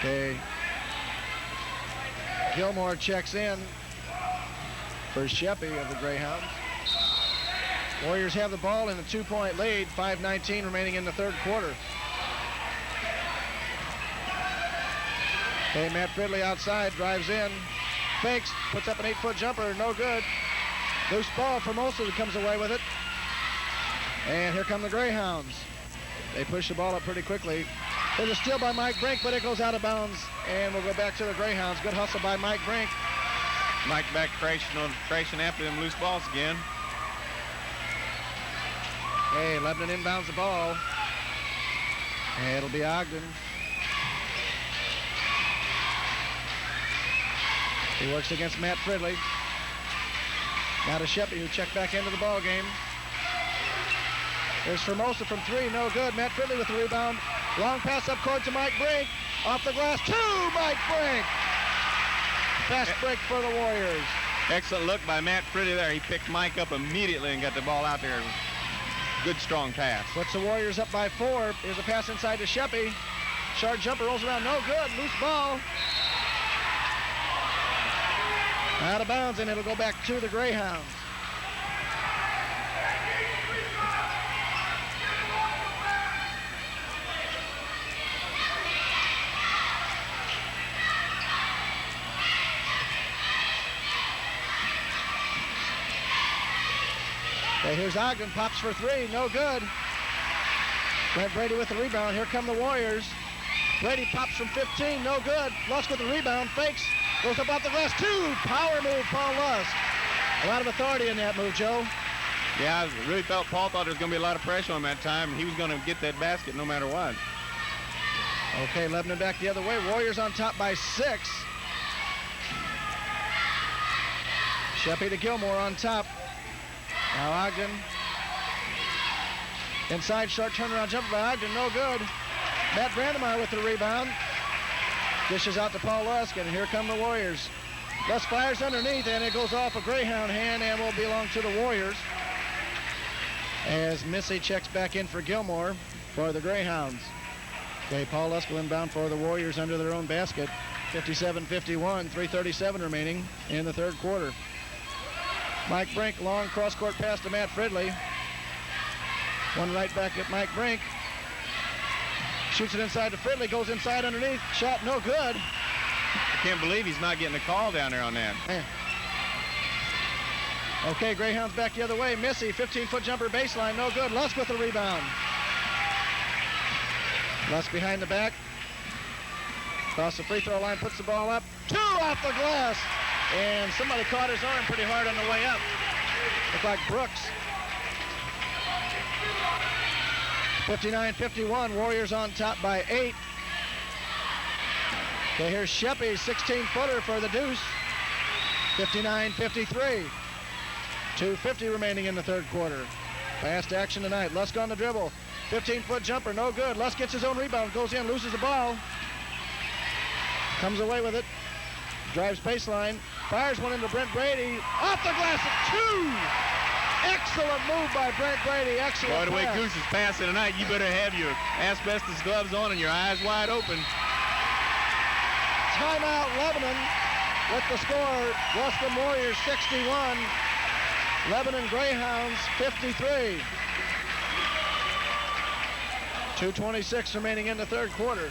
Okay. Gilmore checks in for Shippey of the Greyhounds. Warriors have the ball in a 2-point lead, 5:19 remaining in the third quarter. Okay, Matt Fridley outside, drives in, fakes, puts up an 8-foot jumper, no good. Loose ball for Formosa, comes away with it. And here come the Greyhounds. They push the ball up pretty quickly. There's a steal by Mike Brink, but it goes out of bounds, and we'll go back to the Greyhounds. Good hustle by Mike Brink. Mike back crashing after them loose balls again. Hey, Lebanon inbounds the ball. And it'll be Ogden. He works against Matt Fridley. Now to Shippey, who checked back into the ball game. There's Formosa from 3, no good. Matt Fridley with the rebound. Long pass up court to Mike Brink. Off the glass to Mike Brink. Fast break for the Warriors. Excellent look by Matt Fridley there. He picked Mike up immediately and got the ball out there. Good strong pass. Puts the Warriors up by 4. Here's a pass inside to Shippey. Short jumper rolls around, no good. Loose ball. Out of bounds, and it'll go back to the Greyhounds. Okay, here's Ogden, pops for 3, no good. Brent Brede with the rebound. Here come the Warriors. Brede pops from 15, no good. Lusk with the rebound, fakes, goes up off the glass, 2. Power move, Paul Lusk. A lot of authority in that move, Joe. Yeah, I really felt Paul thought there was going to be a lot of pressure on that time, and he was going to get that basket no matter what. Okay, Lebanon back the other way. Warriors on top by 6. Shippey to Gilmore on top. Now Ogden. Inside, short turnaround jumper by Ogden, no good. Matt Brandmeyer with the rebound. Dishes out to Paul Lusk, and here come the Warriors. Lusk fires underneath, and it goes off a Greyhound hand and will belong to the Warriors. As Missy checks back in for Gilmore for the Greyhounds. Okay, Paul Lusk will inbound for the Warriors under their own basket. 57-51, 3:37 remaining in the third quarter. Mike Brink, long cross-court pass to Matt Fridley. One right back at Mike Brink. Shoots it inside to Fridley, goes inside underneath. Shot no good. I can't believe he's not getting a call down there on that. Man. Okay, Greyhounds back the other way. Missy, 15-foot jumper baseline, no good. Lusk with the rebound. Lusk behind the back. Across the free throw line, puts the ball up. 2 off the glass. And somebody caught his arm pretty hard on the way up. Looked like Brooks. 59-51, Warriors on top by 8. Okay, here's Shippey, 16-footer for the deuce. 59-53. 2:50 remaining in the third quarter. Fast action tonight. Lusk on the dribble. 15-foot jumper, no good. Lusk gets his own rebound, goes in, loses the ball. Comes away with it. Drives baseline. Fires one into Brent Brede. Off the glass at 2. Excellent move by Brent Brede. Excellent Boy, the way pass. Goose is passing tonight, you better have your asbestos gloves on and your eyes wide open. Timeout Lebanon with the score. Wesclin Warriors 61. Lebanon Greyhounds 53. 2:26 remaining in the third quarter.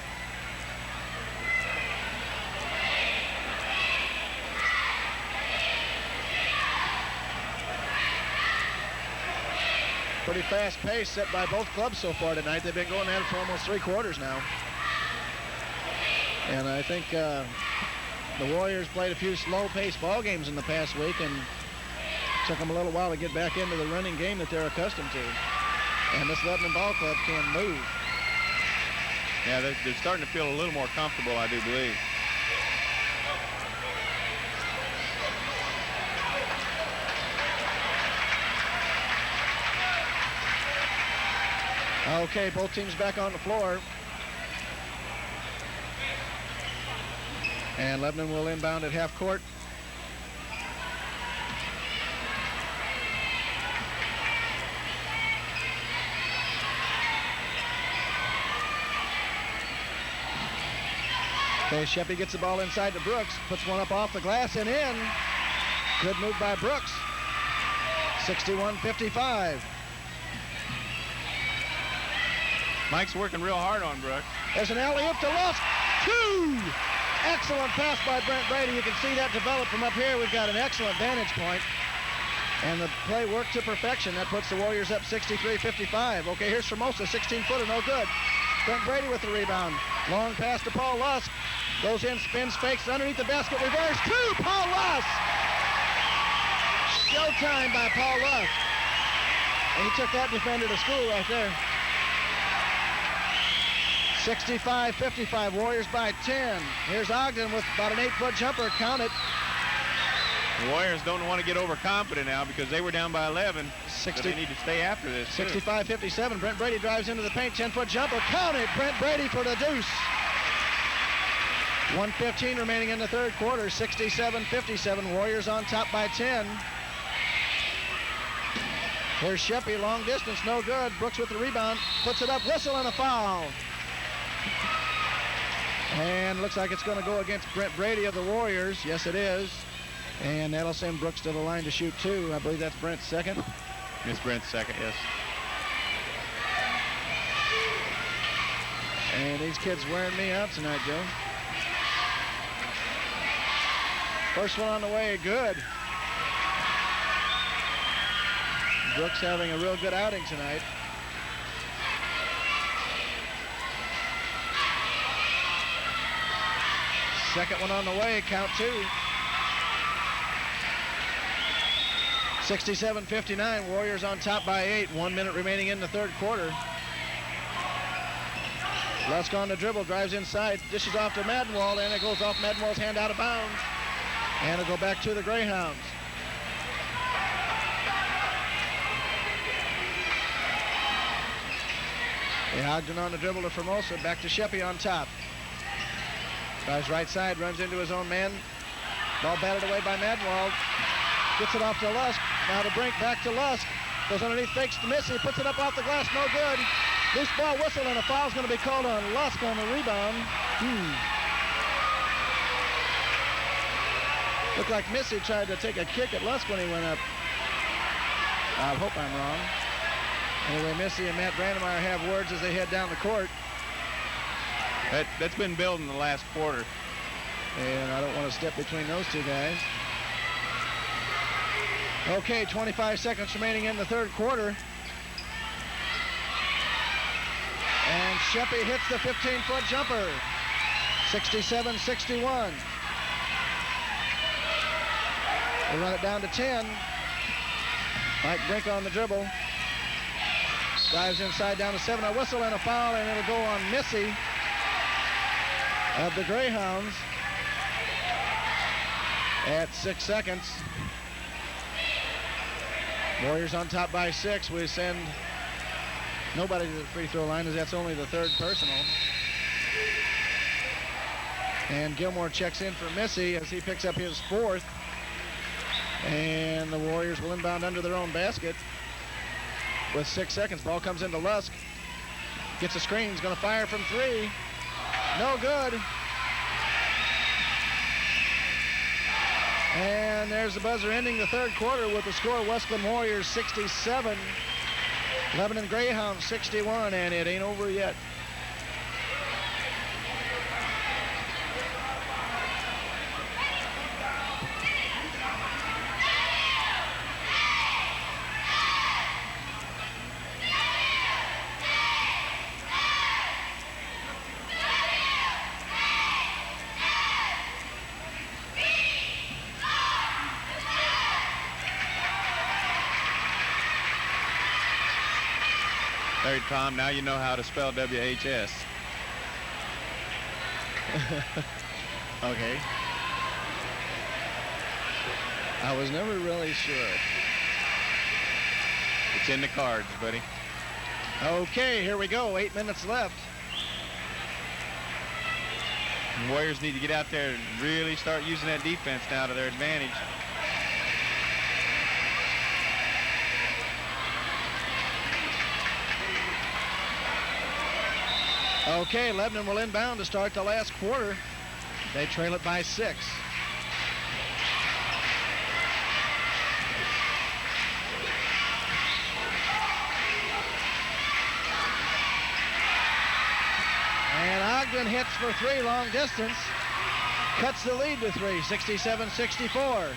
Pretty fast pace set by both clubs so far tonight. They've been going at it for almost 3 quarters now. And I think The Warriors played a few slow-paced ball games in the past week, and took them a little while to get back into the running game that they're accustomed to. And this Lebanon ball club can move. Yeah, they're starting to feel a little more comfortable, I do believe. Okay, both teams back on the floor. And Lebanon will inbound at half court. Okay, Sheppy gets the ball inside to Brooks, puts one up off the glass and in. Good move by Brooks. 61-55. Mike's working real hard on Brooks. There's an alley-oop to Lusk. 2! Excellent pass by Brent Brede. You can see that develop from up here. We've got an excellent vantage point. And the play worked to perfection. That puts the Warriors up 63-55. Okay, here's Formosa, 16-footer, no good. Brent Brede with the rebound. Long pass to Paul Lusk. Goes in, spins, fakes, underneath the basket, reverse. 2, Paul Lusk! Showtime by Paul Lusk. And he took that defender to school right there. 65-55, Warriors by 10. Here's Ogden with about an 8-foot jumper, count it. The Warriors don't want to get overconfident now because they were down by 11. 60, so they need to stay after this. 65-57, Brent Brede drives into the paint, 10-foot jumper, count it, Brent Brede for the deuce. 1:15 remaining in the third quarter, 67-57, Warriors on top by 10. Here's Sheppy, long distance, no good. Brooks with the rebound, puts it up, whistle and a foul. And looks like it's going to go against Brent Brede of the Warriors. Yes, it is. And that'll send Brooks to the line to shoot 2. I believe that's Brent's second. Miss Brent's second, yes. And these kids wearing me out tonight, Joe. First one on the way, good. Brooks having a real good outing tonight. Second one on the way, count 2. 67-59, Warriors on top by 8. 1 minute remaining in the third quarter. Lusk on the dribble, drives inside, dishes off to Madenwald, and it goes off Madenwald's hand out of bounds. And it'll go back to the Greyhounds. Ogden on the dribble to Formosa, back to Sheppy on top. Drives right side, runs into his own man. Ball batted away by Madenwald. Gets it off to Lusk. Now to Brink, back to Lusk. Goes underneath, fakes to Missy, puts it up off the glass, no good. Loose ball whistle, and a foul's going to be called on Lusk on the rebound. Looked like Missy tried to take a kick at Lusk when he went up. I hope I'm wrong. Anyway, Missy and Matt Brandmeyer have words as they head down the court. That's been building the last quarter. And I don't want to step between those two guys. Okay, 25 seconds remaining in the third quarter. And Sheppy hits the 15-foot jumper. 67-61. They run it down to 10. Mike Brink on the dribble. Drives inside down to 7. A whistle and a foul, and it'll go on Missy of the Greyhounds at 6 seconds. Warriors on top by 6. We send nobody to the free throw line as that's only the third personal. And Gilmore checks in for Missy as he picks up his 4th. And the Warriors will inbound under their own basket with 6 seconds. Ball comes into Lusk. Gets a screen. He's going to fire from 3. No good. And there's the buzzer ending the third quarter with the score Wesclin Warriors 67, Lebanon Greyhounds 61, and it ain't over yet. Sorry, Tom. Now you know how to spell WHS. Okay. I was never really sure. It's in the cards, buddy. Okay, here we go. 8 minutes left. And Warriors need to get out there and really start using that defense now to their advantage. Okay, Lebanon will inbound to start the last quarter. They trail it by 6. And Ogden hits for 3, long distance. Cuts the lead to 3, 67-64.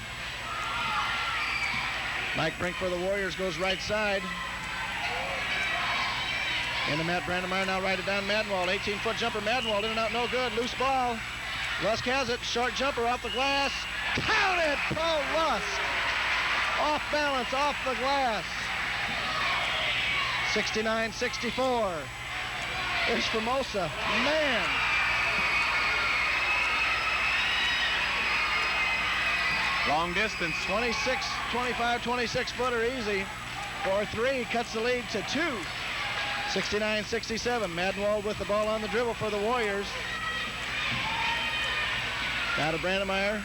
Mike Brink for the Warriors goes right side. Into Matt Brandmeyer, now right it down Madenwald. 18-foot jumper, Madenwald in and out, no good. Loose ball. Lusk has it. Short jumper off the glass. Count it! Paul Lusk. Off balance, off the glass. 69-64. There's Formosa. Man. Long distance. 25, 26 footer easy. For 3, cuts the lead to 2. 69-67. Madenwald with the ball on the dribble for the Warriors. Now to Brandmeyer.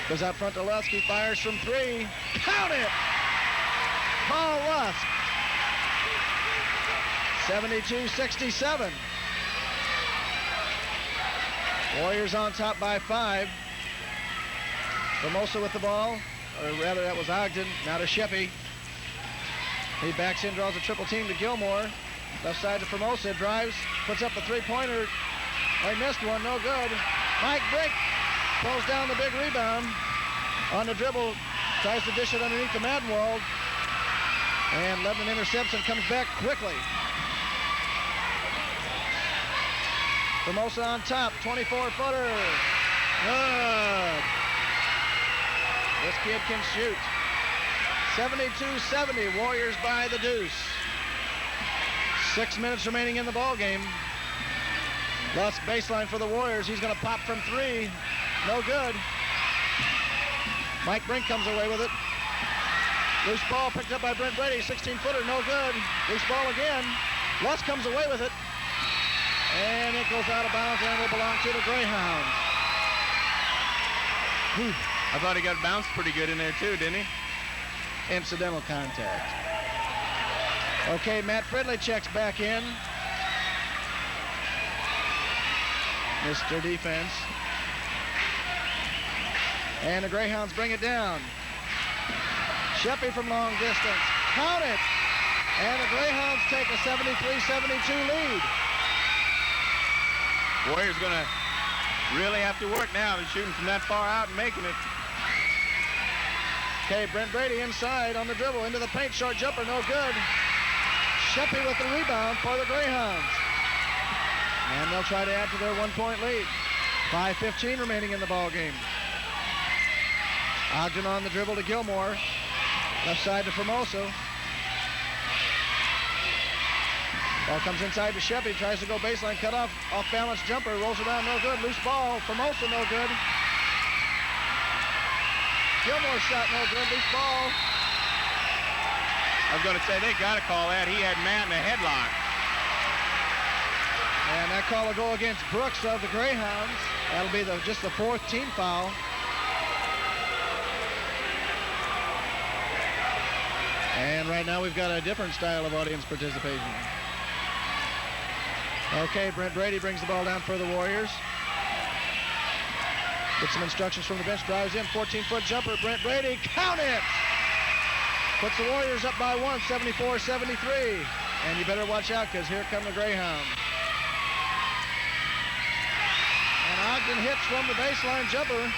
Goes out front to Lusk. He fires from 3. Count it! Paul Lusk. 72-67. Warriors on top by 5. Formosa with the ball. Or rather, that was Ogden. Now to Sheppy. He backs in, draws a triple team to Gilmore. Left side to Formosa, drives, puts up a 3-pointer. Oh, he missed one, no good. Mike Brink pulls down the big rebound. On the dribble, tries to dish it underneath the Madenwald. And Lebanon intercepts and comes back quickly. Formosa on top, 24-footer. Good. This kid can shoot. 72-70, Warriors by the deuce. 6 minutes remaining in the ball game. Lusk baseline for the Warriors. He's going to pop from 3. No good. Mike Brink comes away with it. Loose ball picked up by Brent Brede. 16-footer, no good. Loose ball again. Lusk comes away with it. And it goes out of bounds and will belong to the Greyhounds. I thought he got bounced pretty good in there too, didn't he? Incidental contact. Okay, Matt Fridley checks back in. Mr. Defense. And the Greyhounds bring it down. Sheppy from long distance. Count it! And the Greyhounds take a 73-72 lead. Warriors going to really have to work now. They're shooting from that far out and making it. Okay, Brent Brede inside on the dribble, into the paint, short jumper, no good. Sheppy with the rebound for the Greyhounds. And they'll try to add to their 1-point lead. 5:15 remaining in the ball game. Ogden on the dribble to Gilmore. Left side to Formosa. Ball comes inside to Sheppy, tries to go baseline, cut off balance jumper, rolls around, no good. Loose ball, Formosa, no good. Gilmore shot, no good. Loose ball. I was going to say, they got to call that. He had Matt in a headlock. And that call will go against Brooks of the Greyhounds. That'll be just the 4th team foul. And right now we've got a different style of audience participation. Okay, Brent Brede brings the ball down for the Warriors. Gets some instructions from the bench, drives in, 14-foot jumper, Brent Brede, count it! Puts the Warriors up by 1, 74-73. And you better watch out, because here come the Greyhounds. And Ogden hits from the baseline jumper.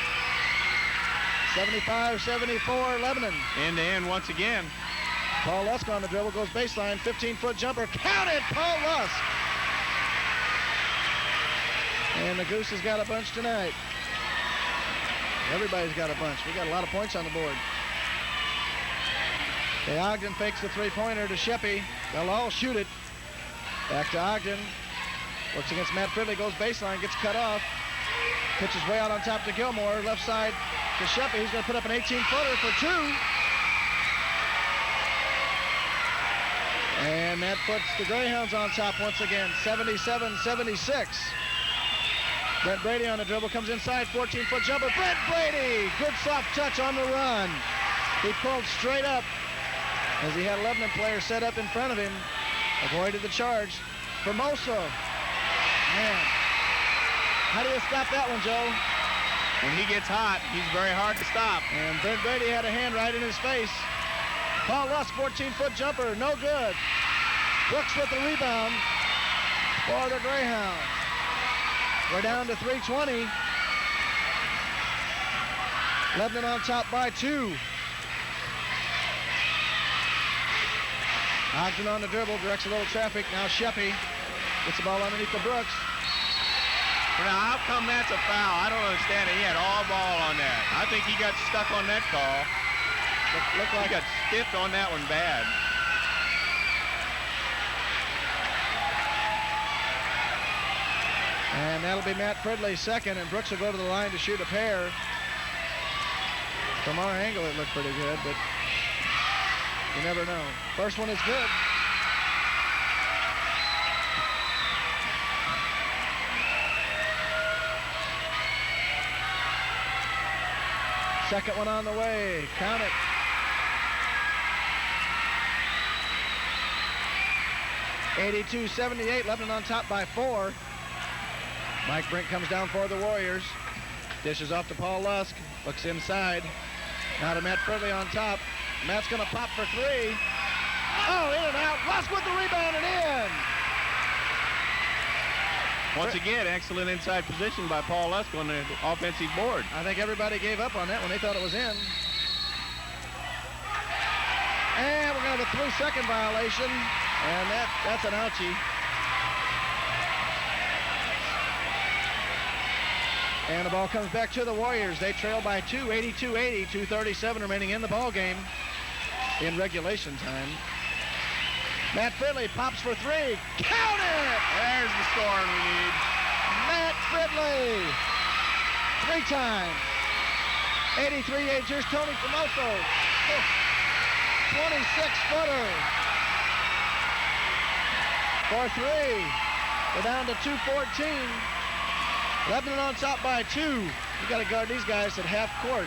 75-74, Lebanon. End-to-end once again. Paul Lusk on the dribble, goes baseline, 15-foot jumper, count it, Paul Lusk! And the Goose has got a bunch tonight. Everybody's got a bunch. We got a lot of points on the board. Okay, Ogden fakes the three-pointer to Sheppy. They'll all shoot it. Back to Ogden. Works against Matt Fridley, goes baseline, gets cut off. Pitches way out on top to Gilmore. Left side to Sheppy. He's going to put up an 18-footer for two. And that puts the Greyhounds on top once again, 77-76. Brent Brede on the dribble, comes inside, 14-foot jumper. Brent Brede, good soft touch on the run. He pulled straight up as he had a Lebanon player set up in front of him. Avoided the charge. Formosa. Man, how do you stop that one, Joe? When he gets hot, he's very hard to stop. And Brent Brede had a hand right in his face. Paul Lusk, 14-foot jumper, no good. Brooks with the rebound for the Greyhounds. We're down to 3:20. Lebanon on top by 2. Ogden on the dribble, directs a little traffic. Now Sheppy gets the ball underneath the Brooks. Now, how come that's a foul? I don't understand it. He had all ball on that. I think he got stuck on that call. Looked like he got stiffed on that one bad. And that'll be Matt Fridley second, and Brooks will go to the line to shoot a pair. From our angle, it looked pretty good, but you never know. First one is good. Second one on the way. Count it. (82-78). Lebanon on top by 4. Mike Brink comes down for the Warriors. Dishes off to Paul Lusk. Looks inside. Now to Matt Fridley on top. Matt's going to pop for 3. Oh, in and out. Lusk with the rebound and in. Once again, excellent inside position by Paul Lusk on the offensive board. I think everybody gave up on that when they thought it was in. And we're going to have a 3-second violation. And that's an ouchie. And the ball comes back to the Warriors. They trail by 2, 82-80, 2:37 remaining in the ball game in regulation time. Matt Fridley pops for 3. Count it! There's the scoring we need. Matt Fridley. 3 times. 83-80. Here's Tony Formoso. 26-footer. For 3. We're down to 2:14. Lebanon on top by 2. You got to guard these guys at half court.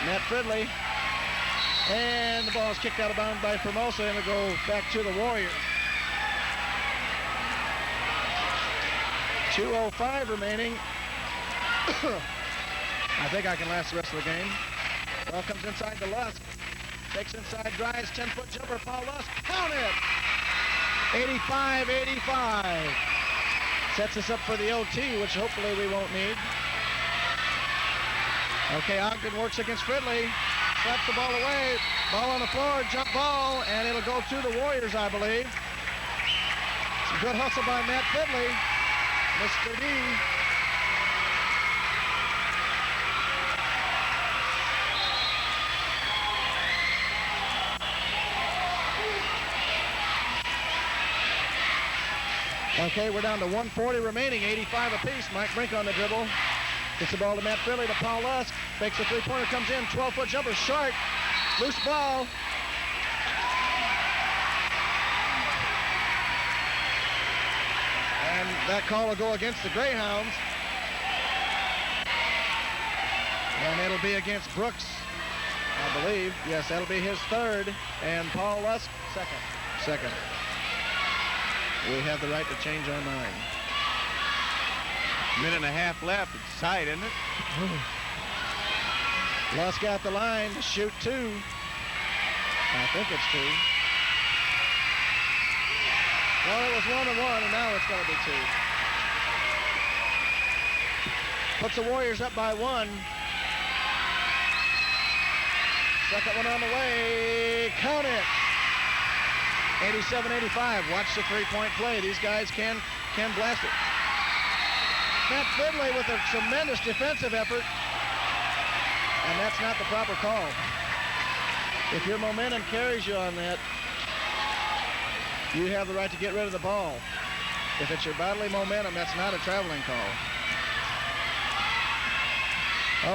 Matt Fridley. And the ball is kicked out of bounds by Formosa, and it'll go back to the Warriors. 2:05 remaining. I think I can last the rest of the game. Ball comes inside to Lusk. Takes inside, drives, 10-foot jumper, Paul Lusk. Count it! 85-85. Sets us up for the OT, which hopefully we won't need. Okay, Ogden works against Fridley. Slaps the ball away. Ball on the floor, jump ball, and it'll go to the Warriors, I believe. Some good hustle by Matt Fridley. Mr. D. Okay, we're down to 1:40 remaining, 85 apiece. Mike Brink on the dribble. Gets the ball to Matt Fridley to Paul Lusk. Fakes the three-pointer, comes in, 12-foot jumper, short. Loose ball. And that call will go against the Greyhounds. And it'll be against Brooks, I believe. Yes, that'll be his 3rd. And Paul Lusk, second. We have the right to change our mind. Minute and a half left. It's tight, isn't it? Lusk got the line to shoot 2. I think it's 2. Well, it was 1 and 1, and now it's going to be 2. Puts the Warriors up by 1. Second one on the way. Count it. 87-85. Watch the three-point play. These guys can blast it. Matt Fridley with a tremendous defensive effort. And that's not the proper call. If your momentum carries you on that, you have the right to get rid of the ball. If it's your bodily momentum, that's not a traveling call.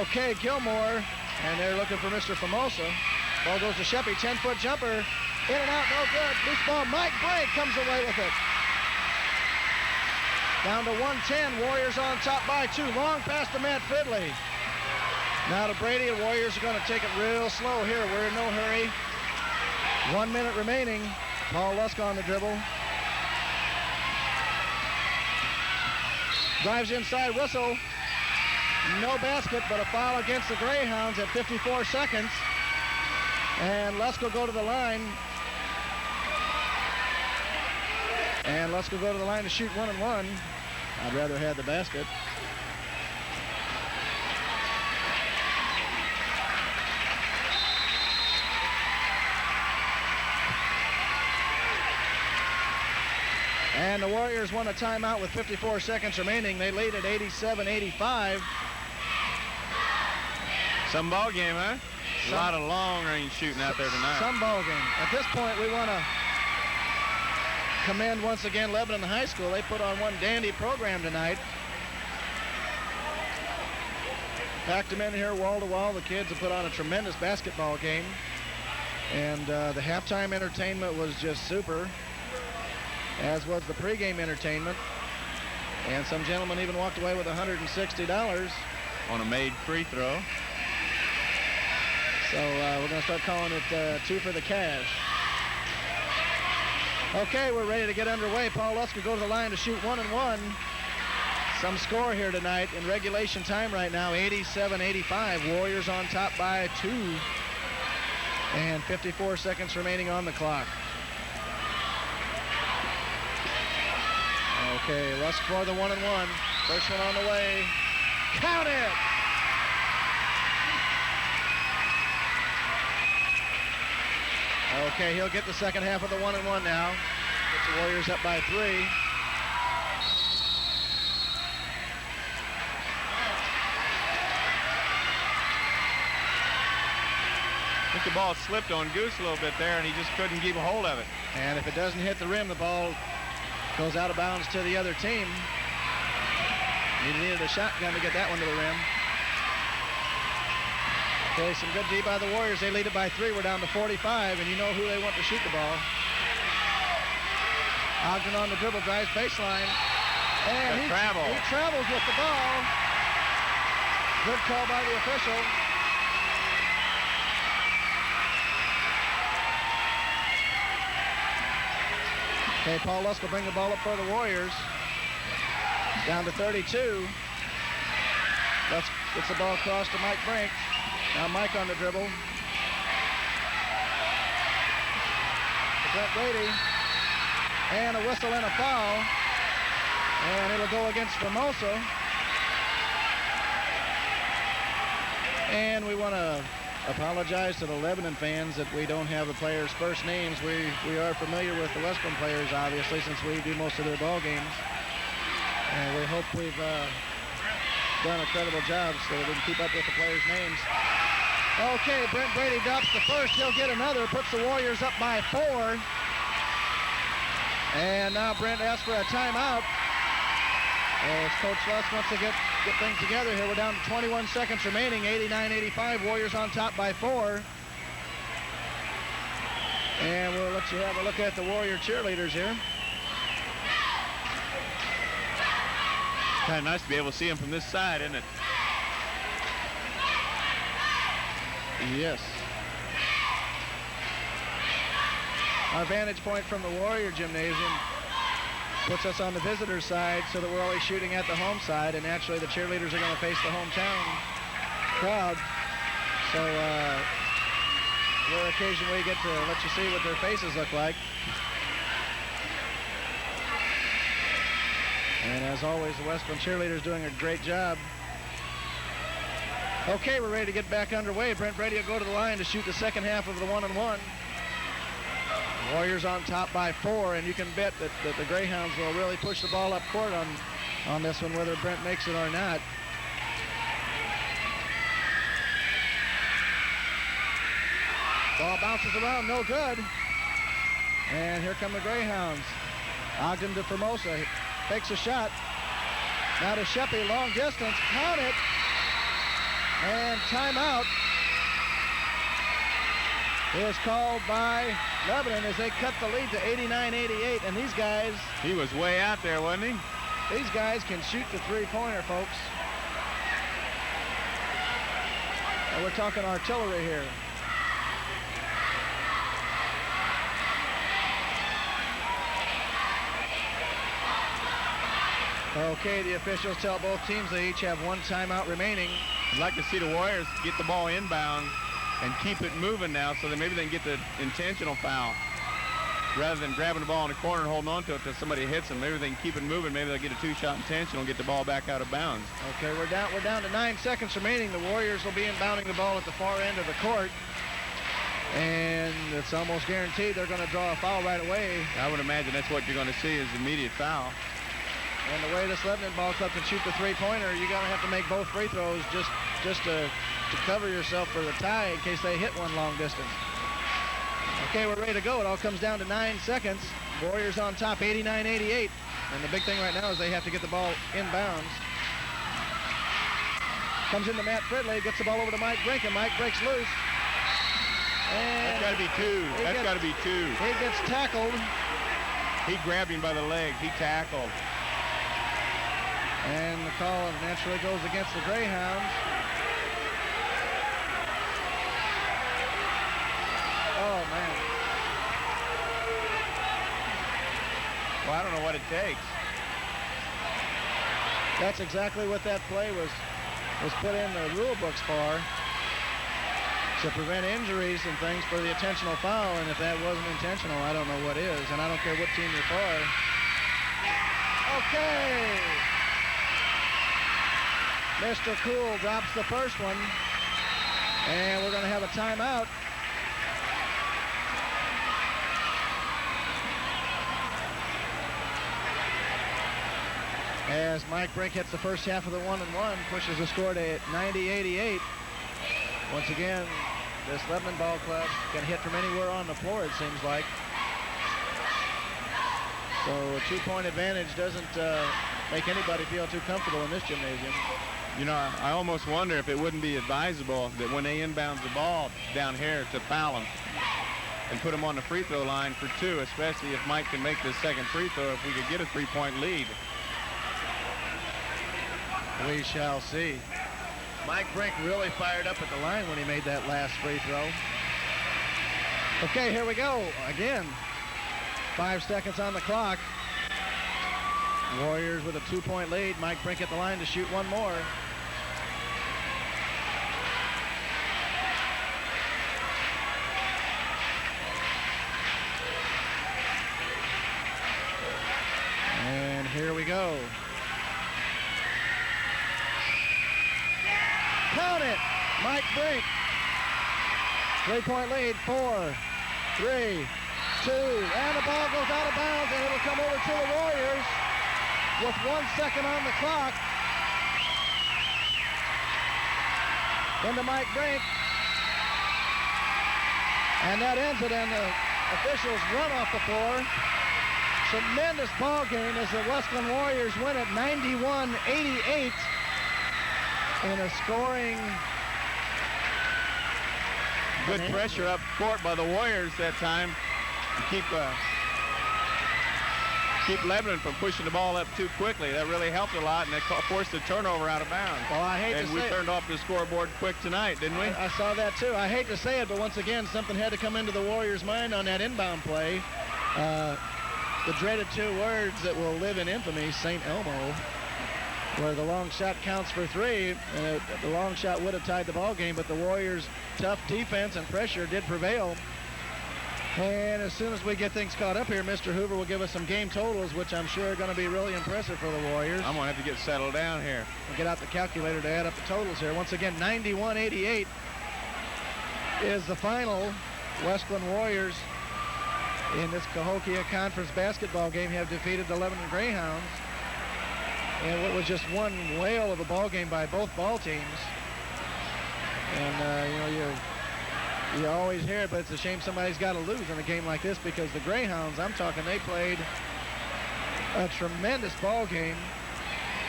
Okay, Gilmore, and they're looking for Mr. Famosa. Ball goes to Sheppy, 10-foot jumper. In and out, no good. Loose ball, Mike Brink comes away with it. Down to 110, Warriors on top by 2. Long pass to Matt Fridley. Now to Brede, the Warriors are going to take it real slow here. We're in no hurry. 1 minute remaining. Paul Lusk on the dribble. Drives inside, whistle. No basket, but a foul against the Greyhounds at 54 seconds. And Lusk will go to the line. And Lusk will go to the line to shoot 1 and 1. I'd rather have the basket. And the Warriors won a timeout with 54 seconds remaining. They lead at 87-85. Some ball game, huh? A lot of long-range shooting out there tonight. Some ball game. At this point, we want to commend once again Lebanon High School. They put on one dandy program tonight. Packed them in here wall to wall. The kids have put on a tremendous basketball game. And the halftime entertainment was just super, as was the pregame entertainment. And some gentlemen even walked away with $160 on a made free throw. So we're going to start calling it 2 for the cash. Okay, we're ready to get underway. Paul Lusk will go to the line to shoot 1 and 1. Some score here tonight in regulation time right now, 87-85. Warriors on top by 2. And 54 seconds remaining on the clock. Okay, Lusk for the 1 and 1. First one on the way. Count it! Okay, he'll get the second half of the 1 and 1 now. Gets the Warriors up by 3. I think the ball slipped on Goose a little bit there, and he just couldn't keep a hold of it. And if it doesn't hit the rim, the ball goes out of bounds to the other team. He needed a shotgun to get that one to the rim. Okay, some good D by the Warriors. They lead it by 3. We're down to 45, and you know who they want to shoot the ball. Ogden on the dribble, drives baseline. And he travels with the ball. Good call by the official. Okay, Paul Lusk will bring the ball up for the Warriors. Down to 32. Lusk gets the ball across to Mike Brink. Now Mike on the dribble. To Brent Brede. And a whistle and a foul. And it'll go against Famosa. And we want to apologize to the Lebanon fans that we don't have the players' first names. We are familiar with the Wesclin players, obviously, since we do most of their ball games. And we hope we've done a credible job so that we can keep up with the players' names. Okay, Brent Brede drops the first. He'll get another. Puts the Warriors up by 4. And now Brent asks for a timeout. As Coach Lusk wants to get things together here. We're down to 21 seconds remaining. 89-85. Warriors on top by 4. And we'll let you have a look at the Warrior cheerleaders here. Kind of nice to be able to see them from this side, isn't it? Yes. Our vantage point from the Warrior Gymnasium puts us on the visitor side so that we're always shooting at the home side, and naturally the cheerleaders are going to face the hometown crowd. So we're occasionally get to let you see what their faces look like. And as always, the Wesclin cheerleaders doing a great job. Okay, we're ready to get back underway. Brent Brede will go to the line to shoot the second half of the 1 and 1. Warriors on top by 4, and you can bet that the Greyhounds will really push the ball up court on this one, whether Brent makes it or not. Ball bounces around, no good. And here come the Greyhounds. Ogden to Formosa, takes a shot. Now to Sheppy, long distance, count it. And timeout is called by Lebanon as they cut the lead to 89-88. And these guys... He was way out there, wasn't he? These guys can shoot the three-pointer, folks. And we're talking artillery here. Okay, the officials tell both teams they each have one timeout remaining. I'd like to see the Warriors get the ball inbound and keep it moving now so that maybe they can get the intentional foul. Rather than grabbing the ball in the corner and holding on to it till somebody hits them, maybe they can keep it moving. Maybe they'll get a two-shot intentional and get the ball back out of bounds. Okay, we're down to 9 seconds remaining. The Warriors will be inbounding the ball at the far end of the court. And it's almost guaranteed they're going to draw a foul right away. I would imagine that's what you're going to see is immediate foul. And the way this Lebanon ball club can shoot the three-pointer, you're going to have to make both free throws just to cover yourself for the tie in case they hit one long distance. Okay, we're ready to go. It all comes down to 9 seconds. Warriors on top, 89-88. And the big thing right now is they have to get the ball inbounds. Comes into Matt Fridley, gets the ball over to Mike Brink, and Mike breaks loose. And that's got to be two. That's got to be two. He gets tackled. He grabbed him by the leg. He tackled. And the call naturally goes against the Greyhounds. Oh, man. Well, I don't know what it takes. That's exactly what that play was put in the rule books for, to prevent injuries and things for the intentional foul. And if that wasn't intentional, I don't know what is. And I don't care what team you're for. Okay. Mr. Cool drops the first one. And we're going to have a timeout. As Mike Brink hits the first half of the 1-1, pushes the score to 90-88. Once again, this Lebanon ball club can hit from anywhere on the floor, it seems like. So a two-point advantage doesn't make anybody feel too comfortable in this gymnasium. You know, I almost wonder if it wouldn't be advisable that when they inbound the ball down here to foul them and put them on the free throw line for two, especially if Mike can make this second free throw, if we could get a three-point lead. We shall see. Mike Brink really fired up at the line when he made that last free throw. Okay, here we go. Again, 5 seconds on the clock. Warriors with a 2-point lead. Mike Brink at the line to shoot one more. And here we go. Count it, Mike Brink. 3-point lead, 4, 3, 2, and the ball goes out of bounds, and it'll come over to the Warriors with 1 second on the clock. Into Mike Brink. And that ends it, and the officials run off the floor. Tremendous ball game as the Wesclin Warriors win at 91-88. In a scoring... Good pressure up court by the Warriors that time to keep Lebanon from pushing the ball up too quickly. That really helped a lot, and it forced a turnover out of bounds. Well, I hate to say it. And we turned off the scoreboard quick tonight, didn't we? I saw that too. I hate to say it, but once again, something had to come into the Warriors' mind on that inbound play. The dreaded two words that will live in infamy, St. Elmo, where the long shot counts for three. The long shot would have tied the ball game, but the Warriors' tough defense and pressure did prevail. And as soon as we get things caught up here, Mr. Hoover will give us some game totals, which I'm sure are going to be really impressive for the Warriors. I'm going to have to get settled down here. We'll get out the calculator to add up the totals here. Once again, 91-88 is the final. Wesclin Warriors in this Cahokia Conference basketball game have defeated the Lebanon Greyhounds. And what was just one whale of a ball game by both ball teams. And, You always hear it, but it's a shame somebody's got to lose in a game like this, because the Greyhounds, I'm talking, they played a tremendous ball game,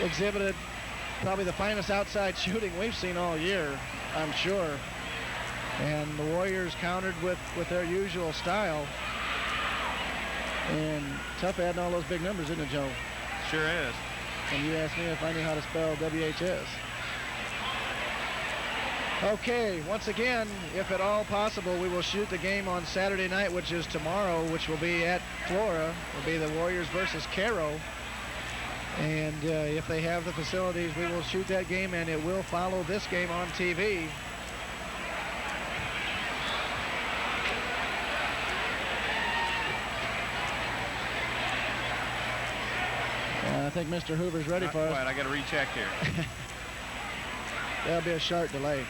exhibited probably the finest outside shooting we've seen all year, I'm sure. And the Warriors countered with their usual style. And tough adding all those big numbers, isn't it, Joe? Sure is. And you asked me if I knew how to spell WHS. Okay, once again, if at all possible, we will shoot the game on Saturday night, which is tomorrow, which will be at Flora. Will be the Warriors versus Cairo. And if they have the facilities, we will shoot that game, and it will follow this game on TV. I think Mr. Hoover's ready for us. I got to recheck here. There'll be a short delay.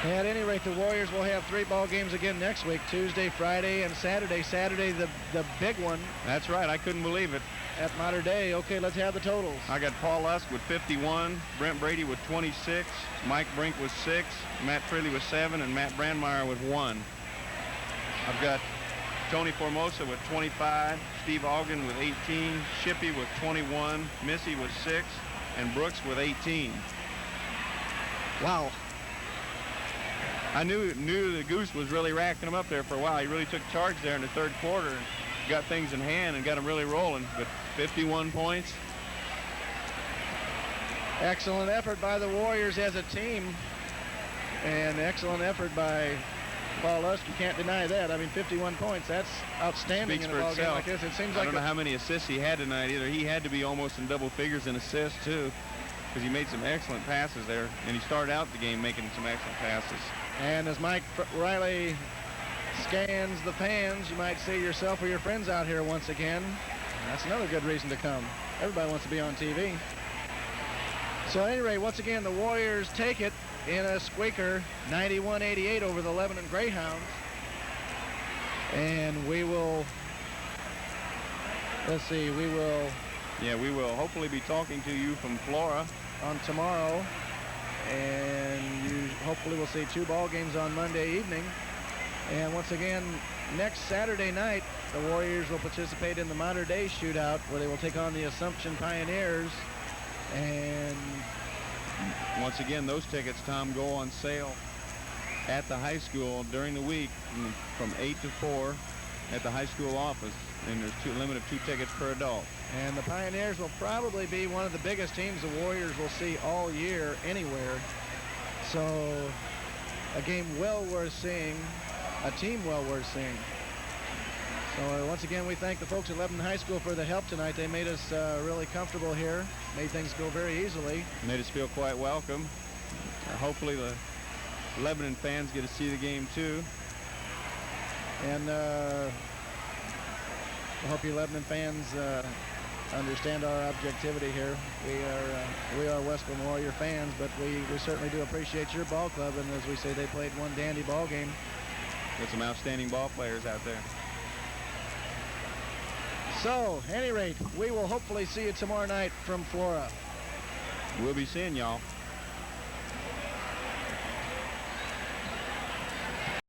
At any rate, the Warriors will have 3 ball games again next week, Tuesday, Friday, and Saturday. Saturday, the big one. That's right. I couldn't believe it. At Mater Dei. Okay, let's have the totals. I got Paul Lusk with 51, Brent Brede with 26, Mike Brink with 6, Matt Fridley with 7, and Matt Brandmeyer with 1. I've got Tony Formosa with 25, Steve Ogden with 18, Shippey with 21, Missy with 6, and Brooks with 18. Wow. I knew the Goose was really racking them up there for a while. He really took charge there in the third quarter and got things in hand and got them really rolling. But 51 points. Excellent effort by the Warriors as a team. And excellent effort by Paul Lusk. You can't deny that. I mean, 51 points, that's outstanding in a ball game like this. It seems like I don't know how many assists he had tonight either. He had to be almost in double figures in assists too, because he made some excellent passes there. And he started out the game making some excellent passes. And as Mike Riley scans the fans, you might see yourself or your friends out here once again. That's another good reason to come. Everybody wants to be on TV. So at any rate, once again, the Warriors take it in a squeaker, 91-88 over the Lebanon Greyhounds. And we will, let's see, we will hopefully be talking to you from Flora on tomorrow. And you hopefully will see 2 ball games on Monday evening. And once again, next Saturday night, the Warriors will participate in the Mater Dei shootout, where they will take on the Assumption Pioneers. And once again, those tickets, Tom, go on sale at the high school during the week from 8 to 4 at the high school office. And there's a limit of 2 tickets per adult. And the Pioneers will probably be one of the biggest teams the Warriors will see all year anywhere. So a game well worth seeing, a team well worth seeing. So once again, we thank the folks at Lebanon High School for the help tonight. They made us really comfortable here, made things go very easily. Made us feel quite welcome. Hopefully the Lebanon fans get to see the game too. And I hope you Lebanon fans understand our objectivity here. We are Wesclin Warrior fans, but we certainly do appreciate your ball club. And as we say, they played one dandy ball game. Got some outstanding ball players out there. So, at any rate, we will hopefully see you tomorrow night from Flora. We'll be seeing y'all.